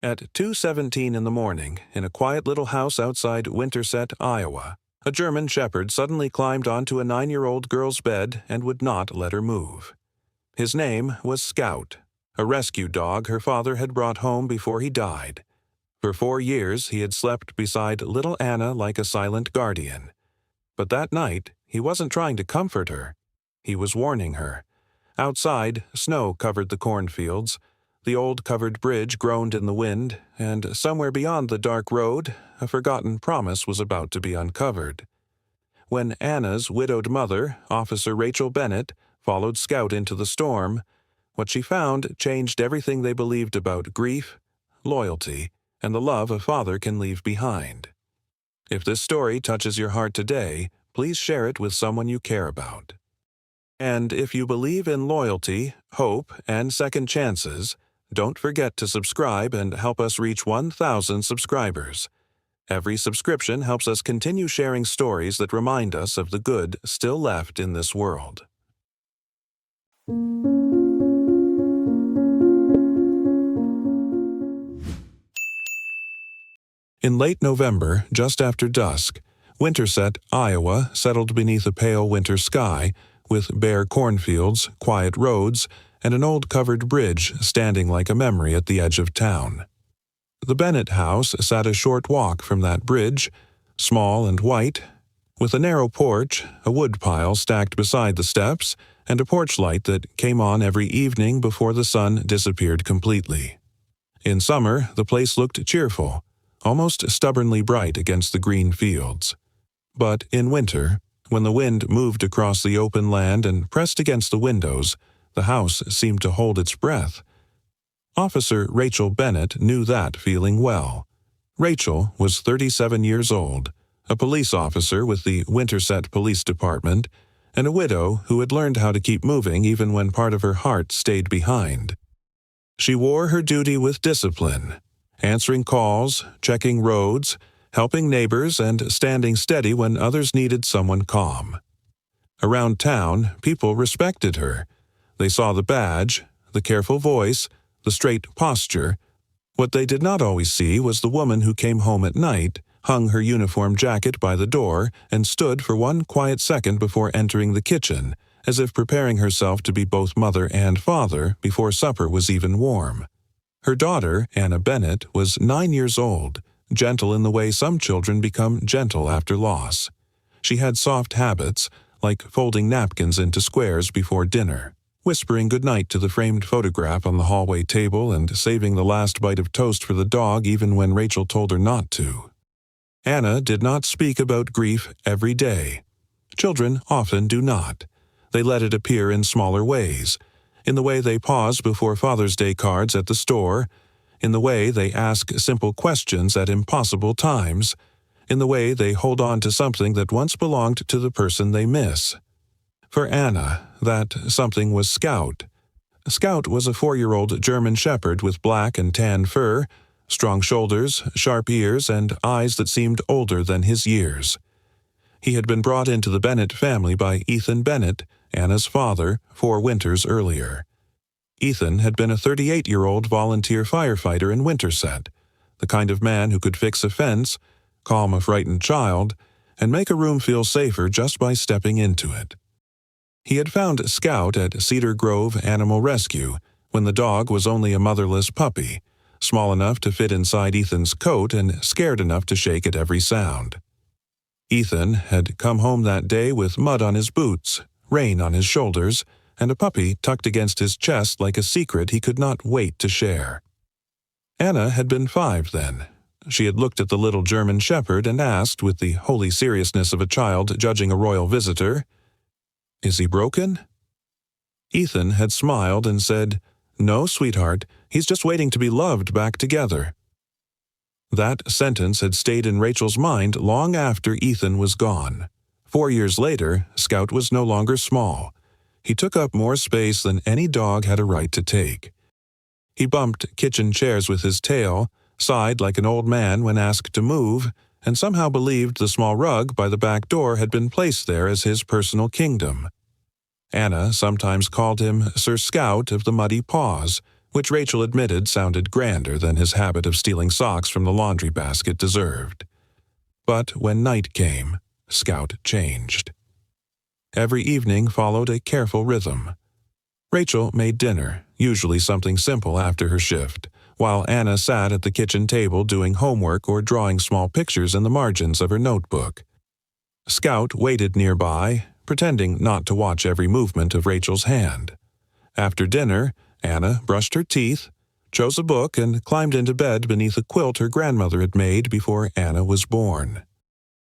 At 2:17 in the morning, in a quiet little house outside Winterset, Iowa, a German shepherd suddenly climbed onto a 9-year-old girl's bed and would not let her move. His name was Scout, a rescue dog her father had brought home before he died. For 4 years he had slept beside little Anna like a silent guardian. But that night, he wasn't trying to comfort her. He was warning her. Outside, snow covered the cornfields. The old covered bridge groaned in the wind, and somewhere beyond the dark road, a forgotten promise was about to be uncovered. When Anna's widowed mother, Officer Rachel Bennett, followed Scout into the storm, what she found changed everything they believed about grief, loyalty, and the love a father can leave behind. If this story touches your heart today, please share it with someone you care about. And if you believe in loyalty, hope, and second chances, don't forget to subscribe and help us reach 1,000 subscribers. Every subscription helps us continue sharing stories that remind us of the good still left in this world. In late November, just after dusk, Winterset, Iowa settled beneath a pale winter sky, with bare cornfields, quiet roads, and an old covered bridge standing like a memory at the edge of town. The Bennett house sat a short walk from that bridge, small and white, with a narrow porch, a woodpile stacked beside the steps, and a porch light that came on every evening before the sun disappeared completely. In summer, the place looked cheerful, almost stubbornly bright against the green fields. But in winter, when the wind moved across the open land and pressed against the windows, the house seemed to hold its breath. Officer Rachel Bennett knew that feeling well. Rachel was 37 years old, a police officer with the Winterset Police Department, and a widow who had learned how to keep moving even when part of her heart stayed behind. She wore her duty with discipline, answering calls, checking roads, helping neighbors, and standing steady when others needed someone calm. Around town, people respected her. They saw the badge, the careful voice, the straight posture. What they did not always see was the woman who came home at night, hung her uniform jacket by the door, and stood for one quiet second before entering the kitchen, as if preparing herself to be both mother and father before supper was even warm. Her daughter, Anna Bennett, was 9 years old, gentle in the way some children become gentle after loss. She had soft habits, like folding napkins into squares before dinner, whispering goodnight to the framed photograph on the hallway table, and saving the last bite of toast for the dog even when Rachel told her not to. Anna did not speak about grief every day. Children often do not. They let it appear in smaller ways, in the way they pause before Father's Day cards at the store, in the way they ask simple questions at impossible times, in the way they hold on to something that once belonged to the person they miss. For Anna, that something was Scout. Scout was a 4-year-old German shepherd with black and tan fur, strong shoulders, sharp ears, and eyes that seemed older than his years. He had been brought into the Bennett family by Ethan Bennett, Anna's father, 4 winters earlier. Ethan had been a 38-year-old volunteer firefighter in Winterset, the kind of man who could fix a fence, calm a frightened child, and make a room feel safer just by stepping into it. He had found Scout at Cedar Grove Animal Rescue when the dog was only a motherless puppy, small enough to fit inside Ethan's coat and scared enough to shake at every sound. Ethan had come home that day with mud on his boots, rain on his shoulders, and a puppy tucked against his chest like a secret he could not wait to share. Anna had been 5 then. She had looked at the little German shepherd and asked, with the holy seriousness of a child judging a royal visitor, "Is he broken?" Ethan had smiled and said, "No, sweetheart, he's just waiting to be loved back together." That sentence had stayed in Rachel's mind long after Ethan was gone. 4 years later, Scout was no longer small. He took up more space than any dog had a right to take. He bumped kitchen chairs with his tail, sighed like an old man when asked to move, and somehow believed the small rug by the back door had been placed there as his personal kingdom. Anna sometimes called him Sir Scout of the Muddy Paws, which Rachel admitted sounded grander than his habit of stealing socks from the laundry basket deserved. But when night came, Scout changed. Every evening followed a careful rhythm. Rachel made dinner, usually something simple after her shift, while Anna sat at the kitchen table doing homework or drawing small pictures in the margins of her notebook. Scout waited nearby, pretending not to watch every movement of Rachel's hand. After dinner, Anna brushed her teeth, chose a book, and climbed into bed beneath a quilt her grandmother had made before Anna was born.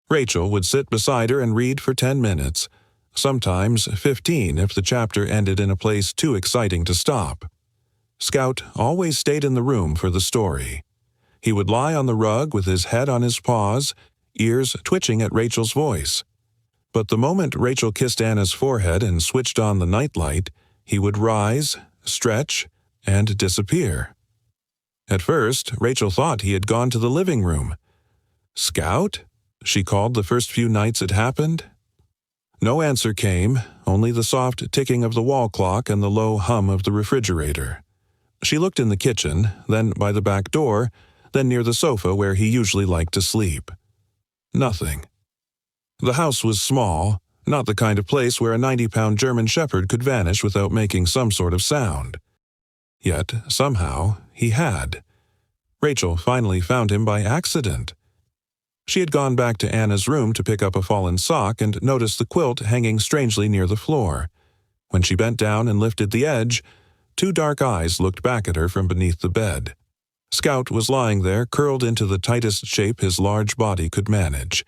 Rachel would sit beside her and read for 10 minutes, sometimes 15 if the chapter ended in a place too exciting to stop. Scout always stayed in the room for the story. He would lie on the rug with his head on his paws, ears twitching at Rachel's voice. But the moment Rachel kissed Anna's forehead and switched on the nightlight, he would rise, stretch, and disappear. At first, Rachel thought he had gone to the living room. "Scout?" she called the first few nights it happened. No answer came, only the soft ticking of the wall clock and the low hum of the refrigerator. She looked in the kitchen, then by the back door, then near the sofa where he usually liked to sleep. Nothing. The house was small, not the kind of place where a 90-pound German shepherd could vanish without making some sort of sound. Yet, somehow, he had. Rachel finally found him by accident. She had gone back to Anna's room to pick up a fallen sock and noticed the quilt hanging strangely near the floor. When she bent down and lifted the edge, 2 dark eyes looked back at her from beneath the bed. Scout was lying there, curled into the tightest shape his large body could manage,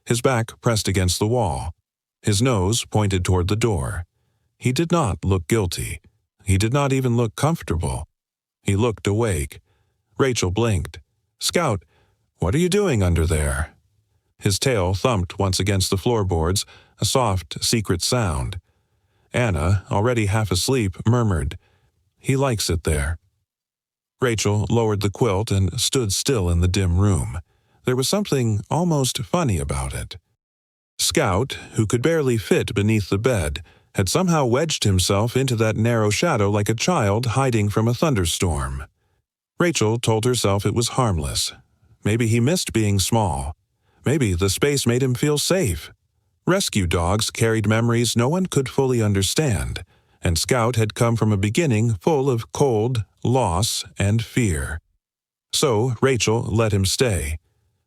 his back pressed against the wall, his nose pointed toward the door. He did not look guilty. He did not even look comfortable. He looked awake. Rachel blinked. "Scout, what are you doing under there?" His tail thumped once against the floorboards, a soft, secret sound. Anna, already half asleep, murmured, "He likes it there." Rachel lowered the quilt and stood still in the dim room. There was something almost funny about it. Scout, who could barely fit beneath the bed, had somehow wedged himself into that narrow shadow like a child hiding from a thunderstorm. Rachel told herself it was harmless. Maybe he missed being small. Maybe the space made him feel safe. Rescue dogs carried memories no one could fully understand, and Scout had come from a beginning full of cold, loss, and fear. So Rachel let him stay.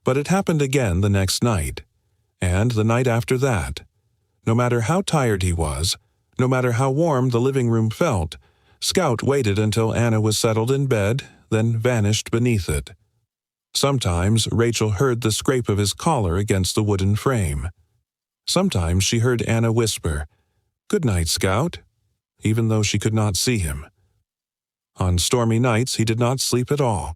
But it happened again the next night, and the night after that. No matter how tired he was, no matter how warm the living room felt, Scout waited until Anna was settled in bed, then vanished beneath it. Sometimes Rachel heard the scrape of his collar against the wooden frame. Sometimes she heard Anna whisper, "Good night, Scout," even though she could not see him. On stormy nights he did not sleep at all.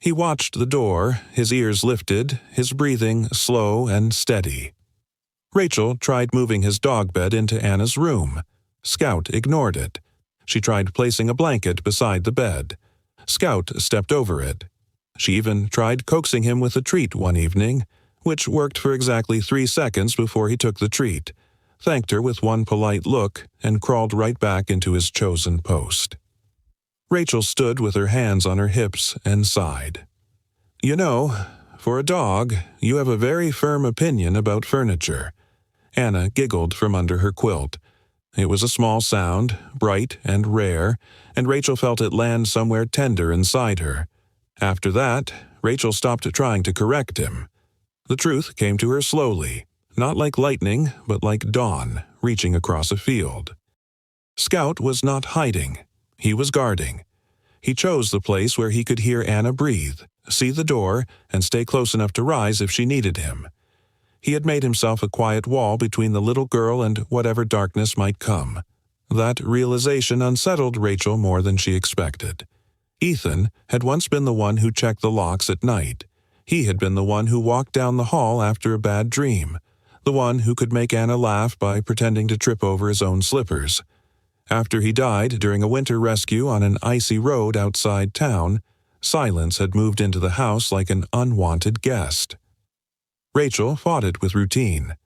He watched the door, his ears lifted, his breathing slow and steady. Rachel tried moving his dog bed into Anna's room. Scout ignored it. She tried placing a blanket beside the bed. Scout stepped over it. She even tried coaxing him with a treat one evening, which worked for exactly 3 seconds before he took the treat, thanked her with one polite look, and crawled right back into his chosen post. Rachel stood with her hands on her hips and sighed. "You know, for a dog, you have a very firm opinion about furniture." Anna giggled from under her quilt. It was a small sound, bright and rare, and Rachel felt it land somewhere tender inside her. After that, Rachel stopped trying to correct him. The truth came to her slowly, not like lightning, but like dawn, reaching across a field. Scout was not hiding. He was guarding. He chose the place where he could hear Anna breathe, see the door, and stay close enough to rise if she needed him. He had made himself a quiet wall between the little girl and whatever darkness might come. That realization unsettled Rachel more than she expected. Ethan had once been the one who checked the locks at night. He had been the one who walked down the hall after a bad dream, the one who could make Anna laugh by pretending to trip over his own slippers. After he died during a winter rescue on an icy road outside town, silence had moved into the house like an unwanted guest. Rachel fought it with routine.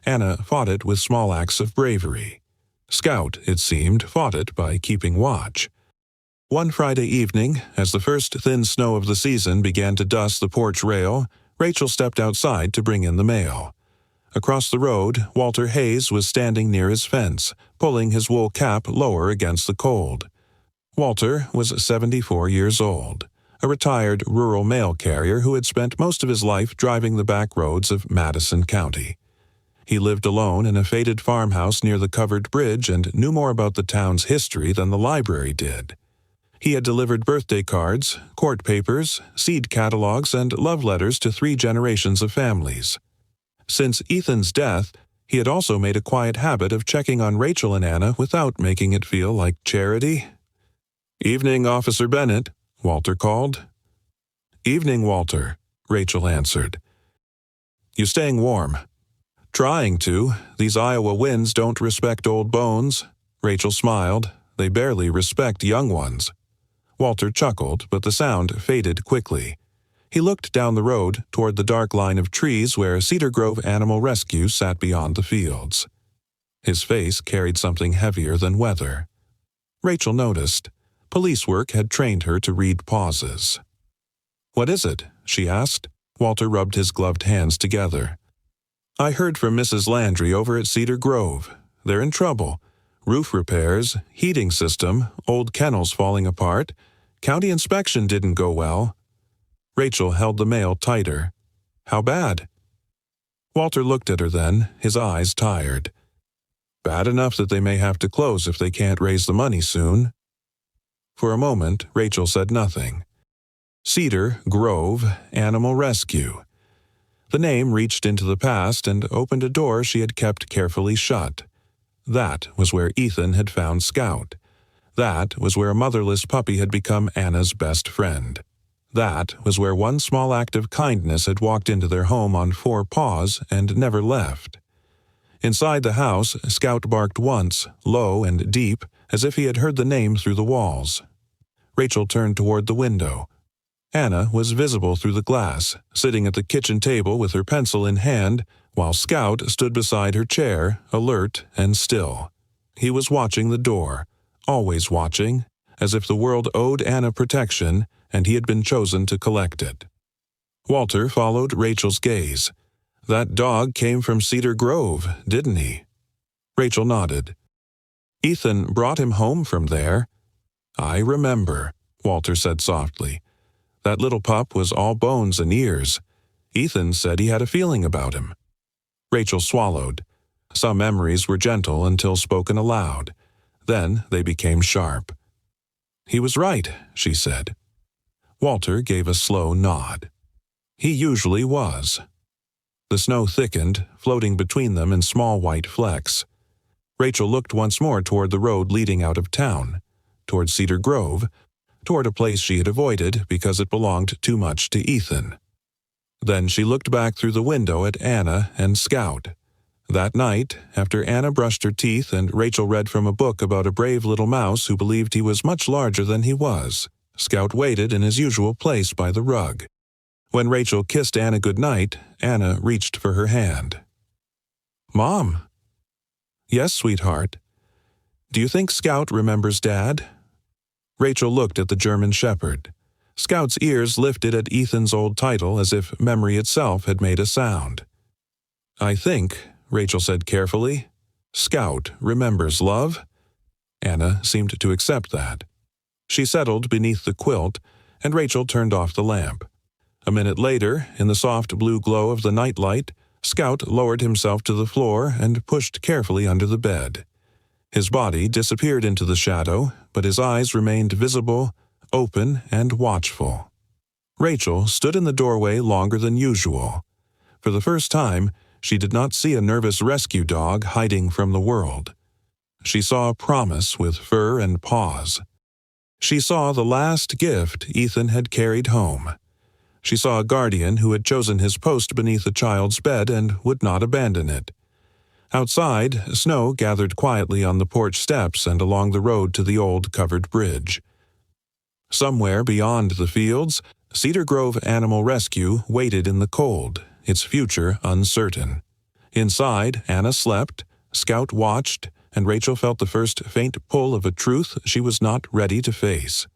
Anna fought it with small acts of bravery. Scout, it seemed, fought it by keeping watch. One Friday evening, as the first thin snow of the season began to dust the porch rail, Rachel stepped outside to bring in the mail. Across the road, Walter Hayes was standing near his fence, pulling his wool cap lower against the cold. Walter was 74 years old, a retired rural mail carrier who had spent most of his life driving the back roads of Madison County. He lived alone in a faded farmhouse near the covered bridge and knew more about the town's history than the library did. He had delivered birthday cards, court papers, seed catalogs, and love letters to 3 generations of families. Since Ethan's death, he had also made a quiet habit of checking on Rachel and Anna without making it feel like charity. "Evening, Officer Bennett," Walter called. "Evening, Walter," Rachel answered. "You staying warm?" "Trying to. These Iowa winds don't respect old bones." Rachel smiled. "They barely respect young ones." Walter chuckled, but the sound faded quickly. He looked down the road toward the dark line of trees where Cedar Grove Animal Rescue sat beyond the fields. His face carried something heavier than weather. Rachel noticed. Police work had trained her to read pauses. "What is it?" she asked. Walter rubbed his gloved hands together. "I heard from Mrs. Landry over at Cedar Grove. They're in trouble. Roof repairs, heating system, old kennels falling apart. County inspection didn't go well." Rachel held the mail tighter. "How bad?" Walter looked at her then, his eyes tired. "Bad enough that they may have to close if they can't raise the money soon." For a moment, Rachel said nothing. Cedar Grove Animal Rescue. The name reached into the past and opened a door she had kept carefully shut. That was where Ethan had found Scout. That was where a motherless puppy had become Anna's best friend. That was where one small act of kindness had walked into their home on 4 paws and never left. Inside the house, Scout barked once, low and deep, as if he had heard the name through the walls. Rachel turned toward the window. Anna was visible through the glass, sitting at the kitchen table with her pencil in hand, while Scout stood beside her chair, alert and still. He was watching the door, always watching, as if the world owed Anna protection, and he had been chosen to collect it. Walter followed Rachel's gaze. "That dog came from Cedar Grove, didn't he?" Rachel nodded. "Ethan brought him home from there." "I remember," Walter said softly. "That little pup was all bones and ears. Ethan said he had a feeling about him." Rachel swallowed. Some memories were gentle until spoken aloud. Then they became sharp. "He was right," she said. Walter gave a slow nod. He usually was. The snow thickened, floating between them in small white flecks. Rachel looked once more toward the road leading out of town, toward Cedar Grove, toward a place she had avoided because it belonged too much to Ethan. Then she looked back through the window at Anna and Scout. That night, after Anna brushed her teeth and Rachel read from a book about a brave little mouse who believed he was much larger than he was, Scout waited in his usual place by the rug. When Rachel kissed Anna goodnight, Anna reached for her hand. "Mom." "Yes, sweetheart." "Do you think Scout remembers Dad?" Rachel looked at the German Shepherd. Scout's ears lifted at Ethan's old title as if memory itself had made a sound. "I think," Rachel said carefully, "Scout remembers love." Anna seemed to accept that. She settled beneath the quilt, and Rachel turned off the lamp. A minute later, in the soft blue glow of the nightlight, Scout lowered himself to the floor and pushed carefully under the bed. His body disappeared into the shadow, but his eyes remained visible, open and watchful. Rachel stood in the doorway longer than usual. For the first time, she did not see a nervous rescue dog hiding from the world. She saw a promise with fur and paws. She saw the last gift Ethan had carried home. She saw a guardian who had chosen his post beneath a child's bed and would not abandon it. Outside, snow gathered quietly on the porch steps and along the road to the old covered bridge. Somewhere beyond the fields, Cedar Grove Animal Rescue waited in the cold, its future uncertain. Inside, Anna slept, Scout watched, and Rachel felt the first faint pull of a truth she was not ready to face.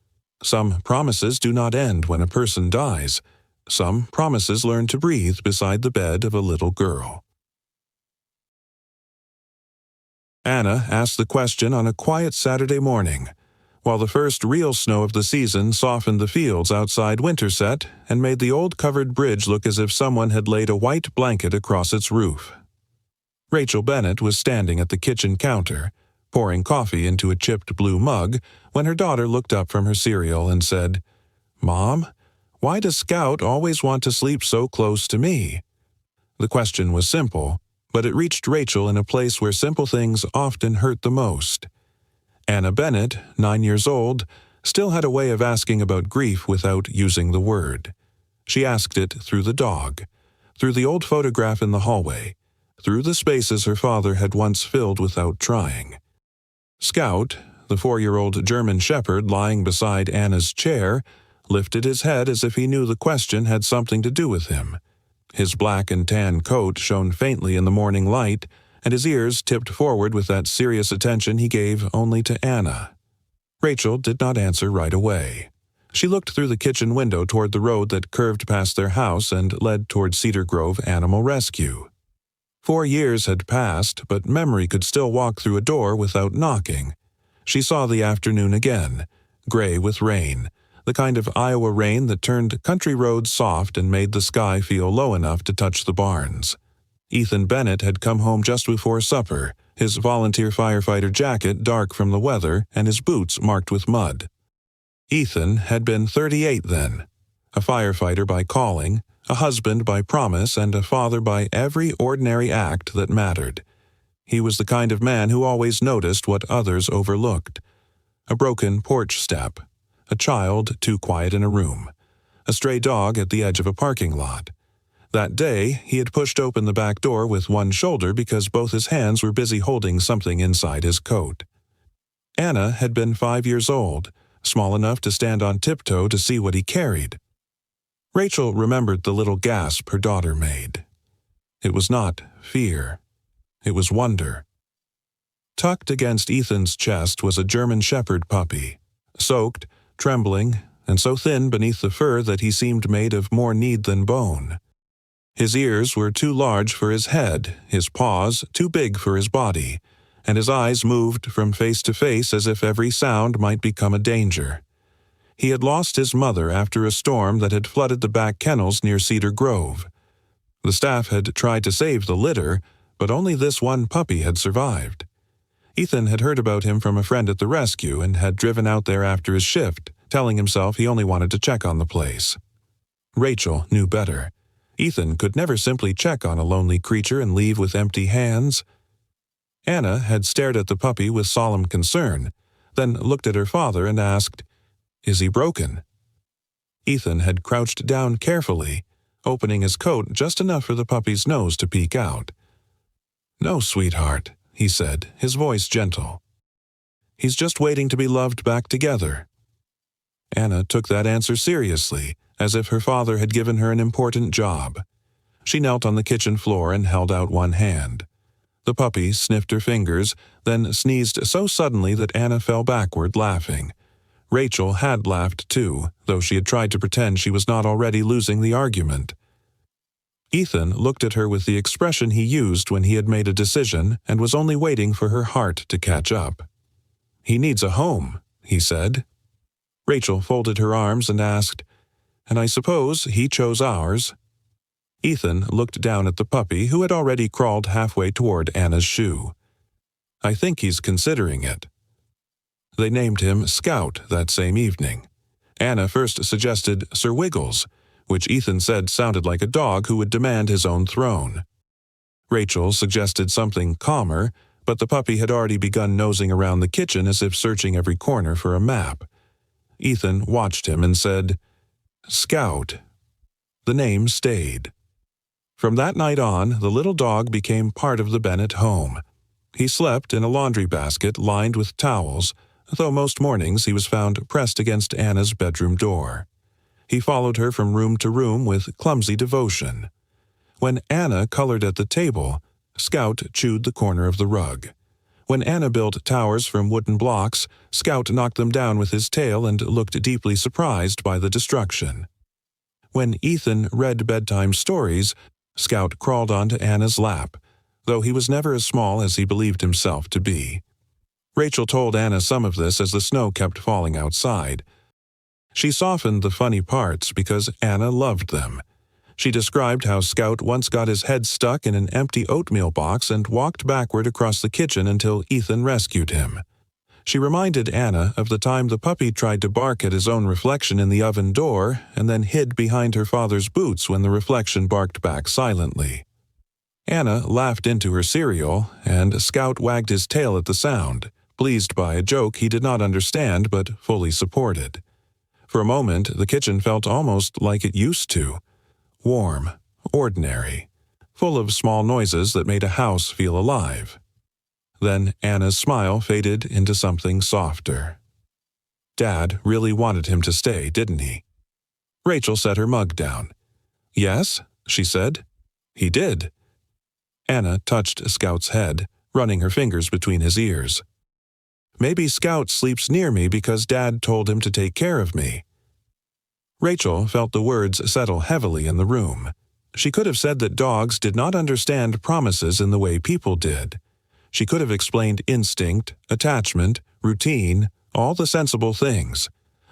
Some promises do not end when a person dies. Some promises learn to breathe beside the bed of a little girl. Anna asked the question on a quiet Saturday morning, while the first real snow of the season softened the fields outside Winterset and made the old covered bridge look as if someone had laid a white blanket across its roof. Rachel Bennett was standing at the kitchen counter, pouring coffee into a chipped blue mug, when her daughter looked up from her cereal and said, "Mom, why does Scout always want to sleep so close to me?" The question was simple, but it reached Rachel in a place where simple things often hurt the most. Anna Bennett, 9 years old, still had a way of asking about grief without using the word. She asked it through the dog, through the old photograph in the hallway, through the spaces her father had once filled without trying. Scout, the 4-year-old German shepherd lying beside Anna's chair, lifted his head as if he knew the question had something to do with him. His black and tan coat shone faintly in the morning light, and his ears tipped forward with that serious attention he gave only to Anna. Rachel did not answer right away. She looked through the kitchen window toward the road that curved past their house and led toward Cedar Grove Animal Rescue. 4 years had passed, but memory could still walk through a door without knocking. She saw the afternoon again, gray with rain, the kind of Iowa rain that turned country roads soft and made the sky feel low enough to touch the barns. Ethan Bennett had come home just before supper, his volunteer firefighter jacket dark from the weather and his boots marked with mud. Ethan had been 38 then, a firefighter by calling, a husband by promise, and a father by every ordinary act that mattered. He was the kind of man who always noticed what others overlooked. A broken porch step, a child too quiet in a room, a stray dog at the edge of a parking lot. That day, he had pushed open the back door with one shoulder because both his hands were busy holding something inside his coat. Anna had been 5 years old, small enough to stand on tiptoe to see what he carried. Rachel remembered the little gasp her daughter made. It was not fear. It was wonder. Tucked against Ethan's chest was a German shepherd puppy, soaked, trembling, and so thin beneath the fur that he seemed made of more need than bone. His ears were too large for his head, his paws too big for his body, and his eyes moved from face to face as if every sound might become a danger. He had lost his mother after a storm that had flooded the back kennels near Cedar Grove. The staff had tried to save the litter, but only this one puppy had survived. Ethan had heard about him from a friend at the rescue and had driven out there after his shift, telling himself he only wanted to check on the place. Rachel knew better. Ethan could never simply check on a lonely creature and leave with empty hands. Anna had stared at the puppy with solemn concern, then looked at her father and asked, "Is he broken?" Ethan had crouched down carefully, opening his coat just enough for the puppy's nose to peek out. "No, sweetheart," he said, his voice gentle. "He's just waiting to be loved back together." Anna took that answer seriously, as if her father had given her an important job. She knelt on the kitchen floor and held out one hand. The puppy sniffed her fingers, then sneezed so suddenly that Anna fell backward, laughing. Rachel had laughed too, though she had tried to pretend she was not already losing the argument. Ethan looked at her with the expression he used when he had made a decision and was only waiting for her heart to catch up. "He needs a home," he said. Rachel folded her arms and asked, "And I suppose he chose ours?" Ethan looked down at the puppy, who had already crawled halfway toward Anna's shoe. "I think he's considering it." They named him Scout that same evening. Anna first suggested Sir Wiggles, which Ethan said sounded like a dog who would demand his own throne. Rachel suggested something calmer, but the puppy had already begun nosing around the kitchen as if searching every corner for a map. Ethan watched him and said, "Scout." The name stayed. From that night on, the little dog became part of the Bennett home. He slept in a laundry basket lined with towels, though most mornings he was found pressed against Anna's bedroom door. He followed her from room to room with clumsy devotion. When Anna colored at the table, Scout chewed the corner of the rug. When Anna built towers from wooden blocks, Scout knocked them down with his tail and looked deeply surprised by the destruction. When Ethan read bedtime stories, Scout crawled onto Anna's lap, though he was never as small as he believed himself to be. Rachel told Anna some of this as the snow kept falling outside. She softened the funny parts because Anna loved them. She described how Scout once got his head stuck in an empty oatmeal box and walked backward across the kitchen until Ethan rescued him. She reminded Anna of the time the puppy tried to bark at his own reflection in the oven door and then hid behind her father's boots when the reflection barked back silently. Anna laughed into her cereal, and Scout wagged his tail at the sound, pleased by a joke he did not understand but fully supported. For a moment, the kitchen felt almost like it used to. Warm, ordinary, full of small noises that made a house feel alive. Then Anna's smile faded into something softer. Dad really wanted him to stay, didn't he? Rachel set her mug down. Yes, she said. He did. Anna touched Scout's head, running her fingers between his ears. Maybe Scout sleeps near me because Dad told him to take care of me. Rachel felt the words settle heavily in the room. She could have said that dogs did not understand promises in the way people did. She could have explained instinct, attachment, routine, all the sensible things.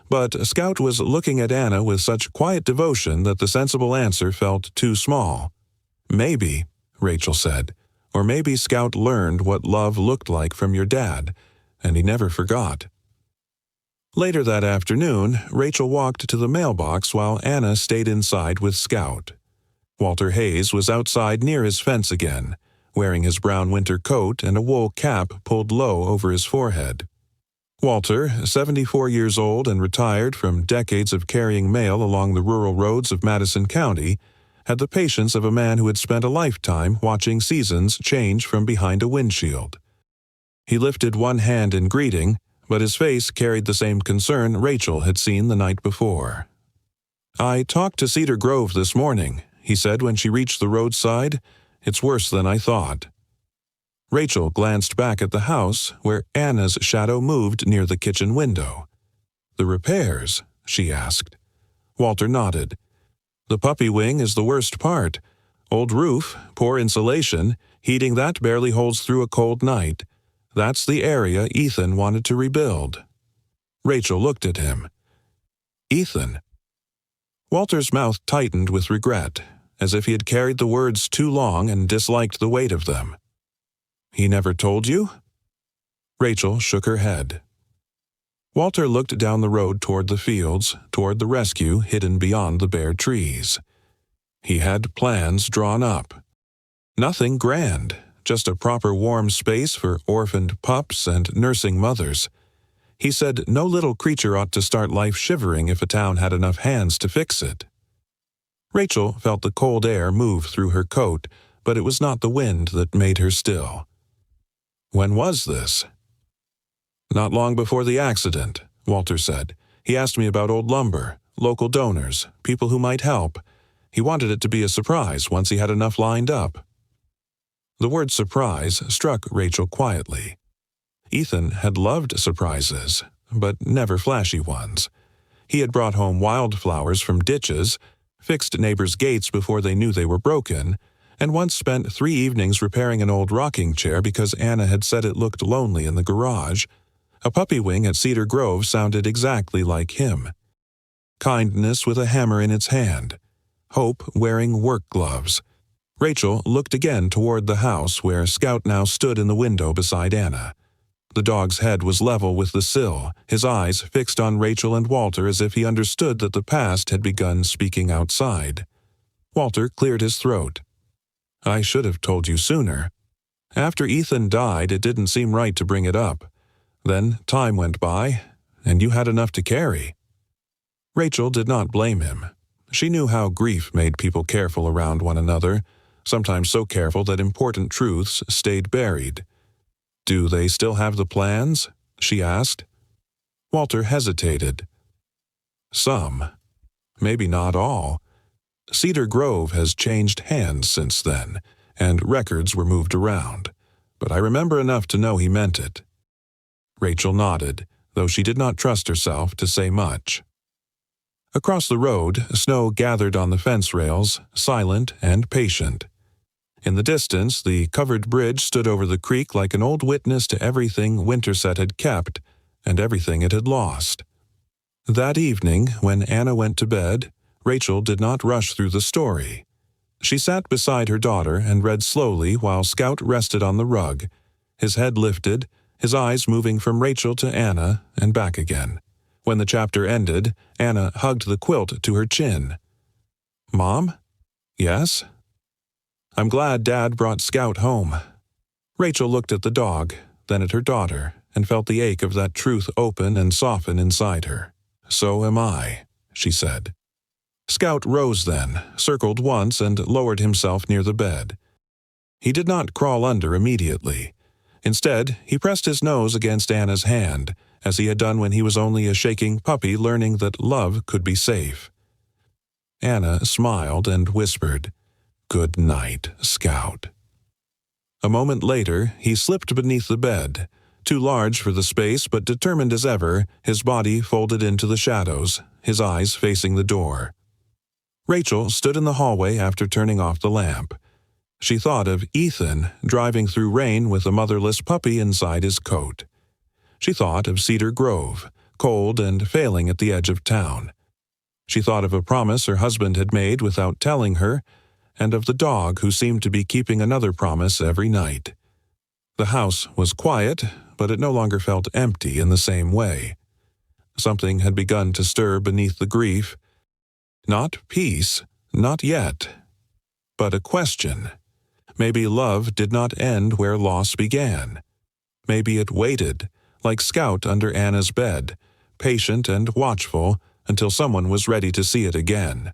But Scout was looking at Anna with such quiet devotion that the sensible answer felt too small. Maybe, Rachel said, or maybe Scout learned what love looked like from your dad, and he never forgot. Later that afternoon, Rachel walked to the mailbox while Anna stayed inside with Scout. Walter Hayes was outside near his fence again, wearing his brown winter coat and a wool cap pulled low over his forehead. Walter, 74 years old and retired from decades of carrying mail along the rural roads of Madison County, had the patience of a man who had spent a lifetime watching seasons change from behind a windshield. He lifted one hand in greeting, but his face carried the same concern Rachel had seen the night before. "I talked to Cedar Grove this morning," he said when she reached the roadside. "It's worse than I thought." Rachel glanced back at the house, where Anna's shadow moved near the kitchen window. "The repairs?" she asked. Walter nodded. "The puppy wing is the worst part. Old roof, poor insulation, heating that barely holds through a cold night. That's the area Ethan wanted to rebuild." Rachel looked at him. "Ethan?" Walter's mouth tightened with regret, as if he had carried the words too long and disliked the weight of them. "He never told you?" Rachel shook her head. Walter looked down the road toward the fields, toward the rescue hidden beyond the bare trees. He had plans drawn up. Nothing grand, just a proper warm space for orphaned pups and nursing mothers. He said no little creature ought to start life shivering if a town had enough hands to fix it. Rachel felt the cold air move through her coat, but it was not the wind that made her still. "When was this?" "Not long before the accident," Walter said. "He asked me about old lumber, local donors, people who might help. He wanted it to be a surprise once he had enough lined up." The word surprise struck Rachel quietly. Ethan had loved surprises, but never flashy ones. He had brought home wildflowers from ditches, fixed neighbors' gates before they knew they were broken, and once spent 3 evenings repairing an old rocking chair because Anna had said it looked lonely in the garage. A puppy wing at Cedar Grove sounded exactly like him. Kindness with a hammer in its hand. Hope wearing work gloves. Rachel looked again toward the house where Scout now stood in the window beside Anna. The dog's head was level with the sill, his eyes fixed on Rachel and Walter as if he understood that the past had begun speaking outside. Walter cleared his throat. "I should have told you sooner. After Ethan died, it didn't seem right to bring it up. Then time went by, and you had enough to carry." Rachel did not blame him. She knew how grief made people careful around one another, sometimes so careful that important truths stayed buried. "Do they still have the plans?" she asked. Walter hesitated. "Some. Maybe not all. Cedar Grove has changed hands since then, and records were moved around. but I remember enough to know he meant it." Rachel nodded, though she did not trust herself to say much. Across the road, snow gathered on the fence rails, silent and patient. In the distance, the covered bridge stood over the creek like an old witness to everything Winterset had kept and everything it had lost. That evening, when Anna went to bed, Rachel did not rush through the story. She sat beside her daughter and read slowly while Scout rested on the rug, his head lifted, his eyes moving from Rachel to Anna and back again. When the chapter ended, Anna hugged the quilt to her chin. "Mom?" "Yes?" "I'm glad Dad brought Scout home." Rachel looked at the dog, then at her daughter, and felt the ache of that truth open and soften inside her. "So am I," she said. Scout rose then, circled once, and lowered himself near the bed. He did not crawl under immediately. Instead, he pressed his nose against Anna's hand, as he had done when he was only a shaking puppy learning that love could be safe. Anna smiled and whispered, "Good night, Scout." A moment later, he slipped beneath the bed, too large for the space but determined as ever, his body folded into the shadows, his eyes facing the door. Rachel stood in the hallway after turning off the lamp. She thought of Ethan driving through rain with a motherless puppy inside his coat. She thought of Cedar Grove, cold and failing at the edge of town. She thought of a promise her husband had made without telling her, and of the dog who seemed to be keeping another promise every night. The house was quiet, but it no longer felt empty in the same way. Something had begun to stir beneath the grief. Not peace, not yet, but a question. Maybe love did not end where loss began. Maybe it waited, like Scout under Anna's bed, patient and watchful until someone was ready to see it again.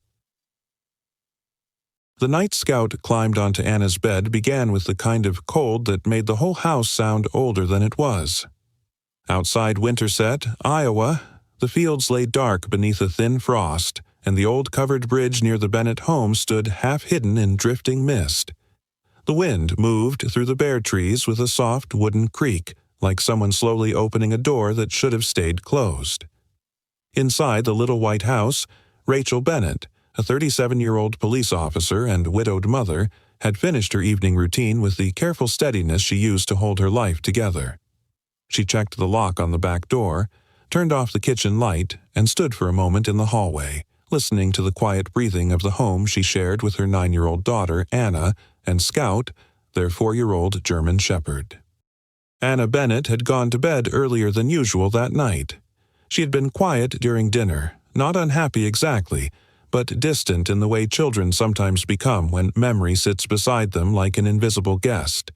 The night Scout climbed onto Anna's bed began with the kind of cold that made the whole house sound older than it was. Outside Winterset, Iowa, the fields lay dark beneath a thin frost, and the old covered bridge near the Bennett home stood half-hidden in drifting mist. The wind moved through the bare trees with a soft wooden creak, like someone slowly opening a door that should have stayed closed. Inside the little white house, Rachel Bennett, a 37-year-old police officer and widowed mother, had finished her evening routine with the careful steadiness she used to hold her life together. She checked the lock on the back door, turned off the kitchen light, and stood for a moment in the hallway, listening to the quiet breathing of the home she shared with her 9-year-old daughter, Anna, and Scout, their 4-year-old German shepherd. Anna Bennett had gone to bed earlier than usual that night. She had been quiet during dinner, not unhappy exactly, but distant in the way children sometimes become when memory sits beside them like an invisible guest.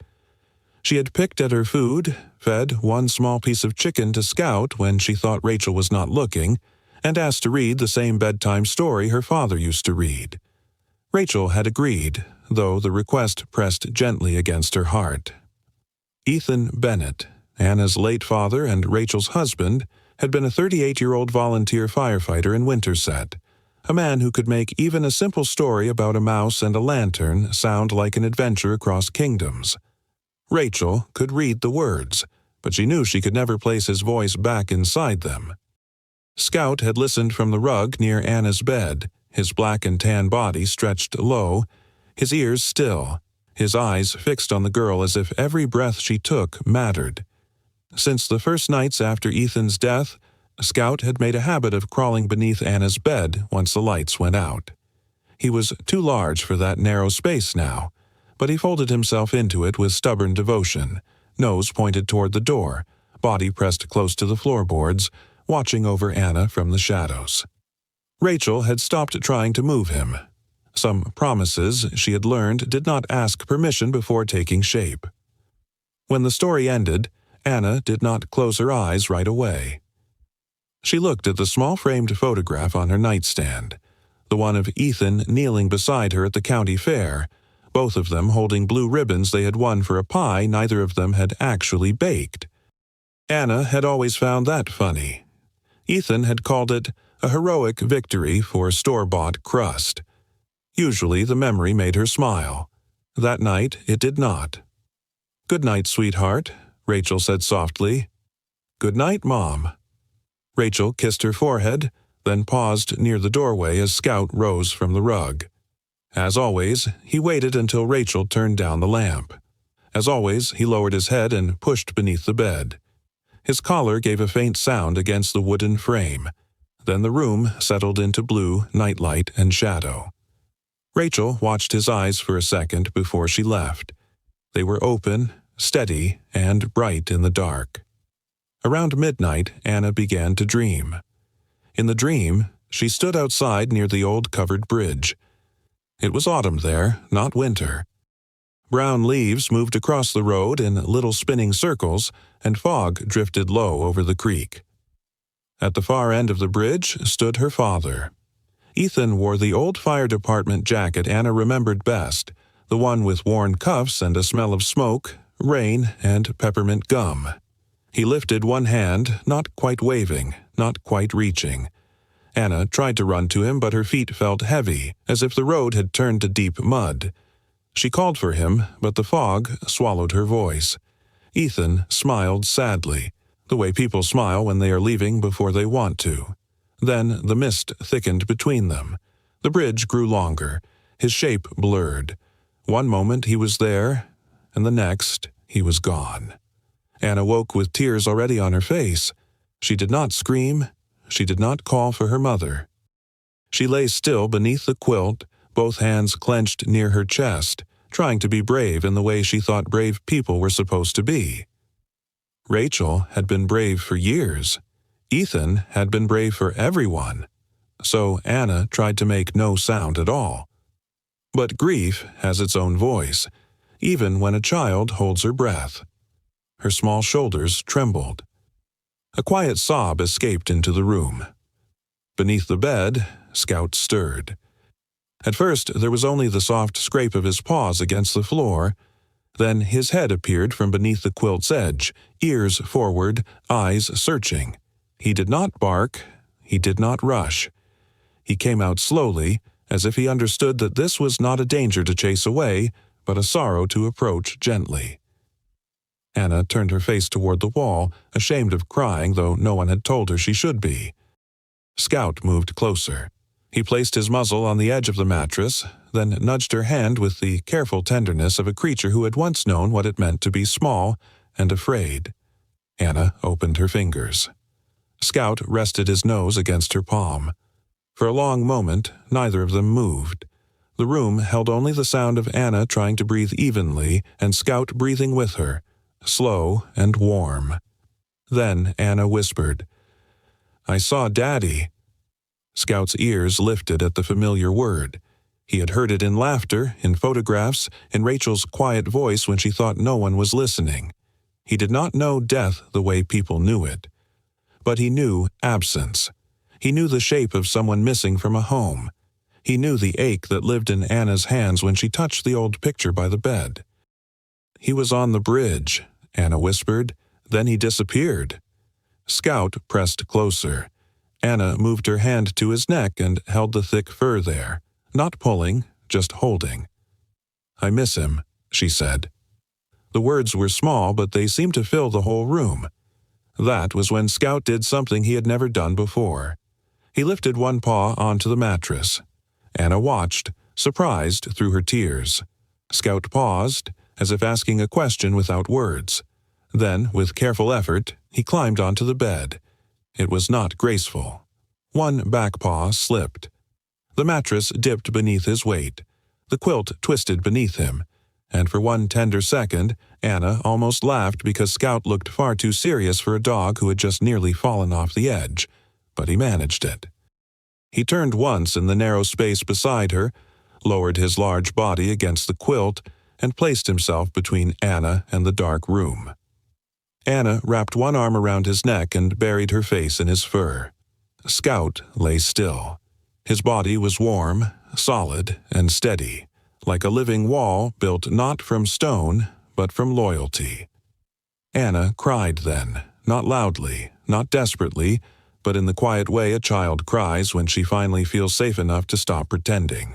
She had picked at her food, fed one small piece of chicken to Scout when she thought Rachel was not looking, and asked to read the same bedtime story her father used to read. Rachel had agreed, though the request pressed gently against her heart. Ethan Bennett, Anna's late father and Rachel's husband, had been a 38-year-old volunteer firefighter in Winterset, a man who could make even a simple story about a mouse and a lantern sound like an adventure across kingdoms. Rachel could read the words, but she knew she could never place his voice back inside them. Scout had listened from the rug near Anna's bed, his black and tan body stretched low, his ears still, his eyes fixed on the girl as if every breath she took mattered. Since the first nights after Ethan's death, Scout had made a habit of crawling beneath Anna's bed once the lights went out. He was too large for that narrow space now, but he folded himself into it with stubborn devotion, nose pointed toward the door, body pressed close to the floorboards, watching over Anna from the shadows. Rachel had stopped trying to move him. Some promises she had learned did not ask permission before taking shape. When the story ended, Anna did not close her eyes right away. She looked at the small framed photograph on her nightstand, the one of Ethan kneeling beside her at the county fair, both of them holding blue ribbons they had won for a pie neither of them had actually baked. Anna had always found that funny. Ethan had called it a heroic victory for store-bought crust. Usually the memory made her smile. That night it did not. "Good night, sweetheart," Rachel said softly. "Good night, Mom." Rachel kissed her forehead, then paused near the doorway as Scout rose from the rug. As always, he waited until Rachel turned down the lamp. As always, he lowered his head and pushed beneath the bed. His collar gave a faint sound against the wooden frame. Then the room settled into blue nightlight and shadow. Rachel watched his eyes for a second before she left. They were open, steady, and bright in the dark. Around midnight, Anna began to dream. In the dream, she stood outside near the old covered bridge. It was autumn there, not winter. Brown leaves moved across the road in little spinning circles, and fog drifted low over the creek. At the far end of the bridge stood her father. Ethan wore the old fire department jacket Anna remembered best, the one with worn cuffs and a smell of smoke, rain, and peppermint gum. He lifted one hand, not quite waving, not quite reaching. Anna tried to run to him, but her feet felt heavy, as if the road had turned to deep mud. She called for him, but the fog swallowed her voice. Ethan smiled sadly, the way people smile when they are leaving before they want to. Then the mist thickened between them. The bridge grew longer, his shape blurred. One moment he was there, and the next he was gone. Anna woke with tears already on her face. She did not scream. She did not call for her mother. She lay still beneath the quilt, both hands clenched near her chest, trying to be brave in the way she thought brave people were supposed to be. Rachel had been brave for years. Ethan had been brave for everyone. So Anna tried to make no sound at all. But grief has its own voice, even when a child holds her breath. Her small shoulders trembled. A quiet sob escaped into the room. Beneath the bed, Scout stirred. At first, there was only the soft scrape of his paws against the floor. Then his head appeared from beneath the quilt's edge, ears forward, eyes searching. He did not bark. He did not rush. He came out slowly, as if he understood that this was not a danger to chase away, but a sorrow to approach gently. Anna turned her face toward the wall, ashamed of crying, though no one had told her she should be. Scout moved closer. He placed his muzzle on the edge of the mattress, then nudged her hand with the careful tenderness of a creature who had once known what it meant to be small and afraid. Anna opened her fingers. Scout rested his nose against her palm. For a long moment, neither of them moved. The room held only the sound of Anna trying to breathe evenly and Scout breathing with her, slow and warm. Then Anna whispered, "I saw Daddy." Scout's ears lifted at the familiar word. He had heard it in laughter, in photographs, in Rachel's quiet voice when she thought no one was listening. He did not know death the way people knew it. But he knew absence. He knew the shape of someone missing from a home. He knew the ache that lived in Anna's hands when she touched the old picture by the bed. "He was on the bridge," Anna whispered. "Then he disappeared." Scout pressed closer. Anna moved her hand to his neck and held the thick fur there, not pulling, just holding. "I miss him," she said. The words were small, but they seemed to fill the whole room. That was when Scout did something he had never done before. He lifted one paw onto the mattress. Anna watched, surprised through her tears. Scout paused, as if asking a question without words. Then, with careful effort, he climbed onto the bed. It was not graceful. One back paw slipped. The mattress dipped beneath his weight. The quilt twisted beneath him. And for one tender second, Anna almost laughed because Scout looked far too serious for a dog who had just nearly fallen off the edge. But he managed it. He turned once in the narrow space beside her, lowered his large body against the quilt, and placed himself between Anna and the dark room. Anna wrapped one arm around his neck and buried her face in his fur. Scout lay still. His body was warm, solid, and steady, like a living wall built not from stone, but from loyalty. Anna cried then, not loudly, not desperately, but in the quiet way a child cries when she finally feels safe enough to stop pretending.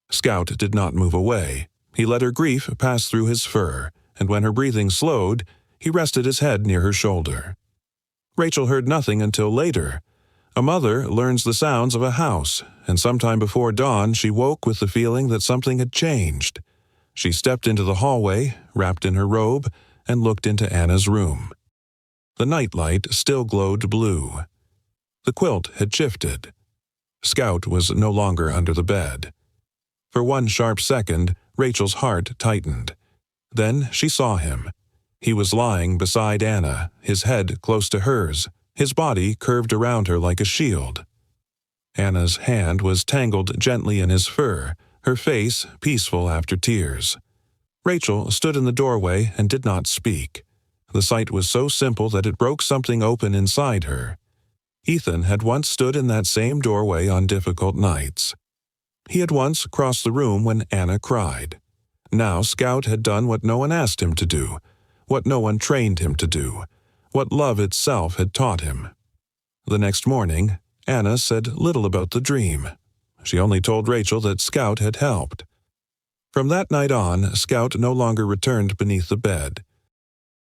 Scout did not move away. He let her grief pass through his fur, and when her breathing slowed, he rested his head near her shoulder. Rachel heard nothing until later. A mother learns the sounds of a house, and sometime before dawn she woke with the feeling that something had changed. She stepped into the hallway, wrapped in her robe, and looked into Anna's room. The nightlight still glowed blue. The quilt had shifted. Scout was no longer under the bed. For one sharp second, Rachel's heart tightened. Then she saw him. He was lying beside Anna, his head close to hers, his body curved around her like a shield. Anna's hand was tangled gently in his fur, her face peaceful after tears. Rachel stood in the doorway and did not speak. The sight was so simple that it broke something open inside her. Ethan had once stood in that same doorway on difficult nights. He had once crossed the room when Anna cried. Now Scout had done what no one asked him to do, what no one trained him to do, what love itself had taught him. The next morning, Anna said little about the dream. She only told Rachel that Scout had helped. From that night on, Scout no longer returned beneath the bed.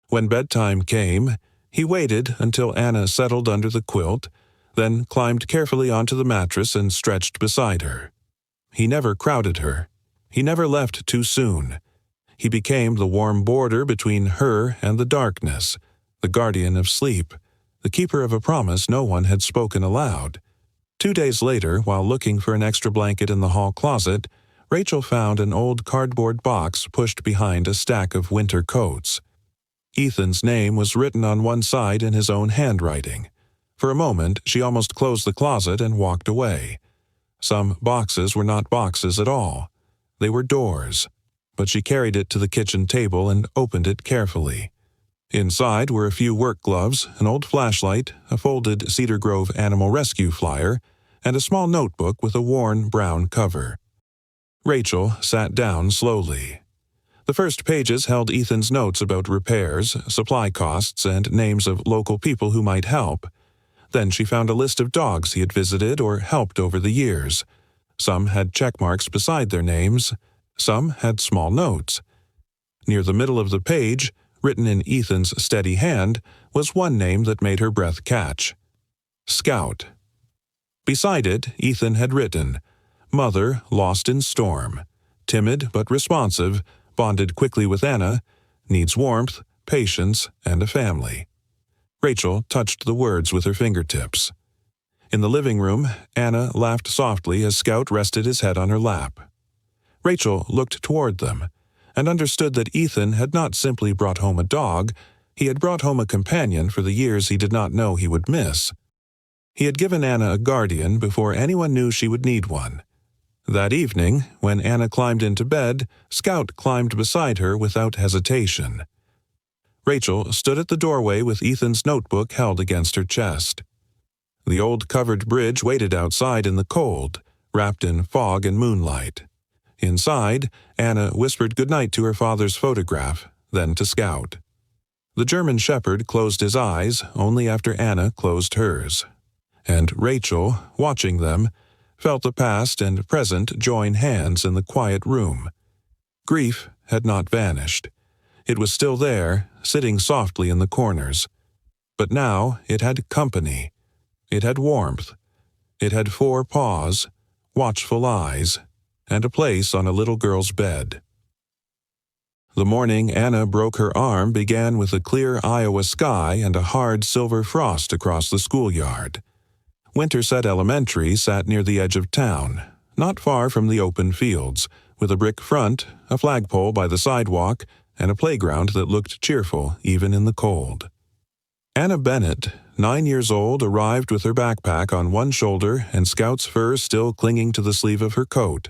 When bedtime came, he waited until Anna settled under the quilt, then climbed carefully onto the mattress and stretched beside her. He never crowded her. He never left too soon. He became the warm border between her and the darkness, the guardian of sleep, the keeper of a promise no one had spoken aloud. 2 days later, while looking for an extra blanket in the hall closet, Rachel found an old cardboard box pushed behind a stack of winter coats. Ethan's name was written on one side in his own handwriting. For a moment, she almost closed the closet and walked away. Some boxes were not boxes at all. They were doors. But she carried it to the kitchen table and opened it carefully. Inside were a few work gloves, an old flashlight, a folded Cedar Grove Animal Rescue flyer, and a small notebook with a worn brown cover. Rachel sat down slowly. The first pages held Ethan's notes about repairs, supply costs, and names of local people who might help. Then she found a list of dogs he had visited or helped over the years. Some had check marks beside their names. Some had small notes. Near the middle of the page, written in Ethan's steady hand, was one name that made her breath catch. Scout. Beside it, Ethan had written, Mother lost in storm. Timid but responsive, bonded quickly with Anna, needs warmth, patience, and a family. Rachel touched the words with her fingertips. In the living room, Anna laughed softly as Scout rested his head on her lap. Rachel looked toward them, and understood that Ethan had not simply brought home a dog, he had brought home a companion for the years he did not know he would miss. He had given Anna a guardian before anyone knew she would need one. That evening, when Anna climbed into bed, Scout climbed beside her without hesitation. Rachel stood at the doorway with Ethan's notebook held against her chest. The old covered bridge waited outside in the cold, wrapped in fog and moonlight. Inside, Anna whispered goodnight to her father's photograph, then to Scout. The German shepherd closed his eyes only after Anna closed hers. And Rachel, watching them, felt the past and present join hands in the quiet room. Grief had not vanished. It was still there, sitting softly in the corners. But now it had company. It had warmth. It had 4 paws, watchful eyes, and a place on a little girl's bed. The morning Anna broke her arm began with a clear Iowa sky and a hard silver frost across the schoolyard. Winterset Elementary sat near the edge of town, not far from the open fields, with a brick front, a flagpole by the sidewalk, and a playground that looked cheerful even in the cold. Anna Bennett, 9 years old, arrived with her backpack on one shoulder and Scout's fur still clinging to the sleeve of her coat.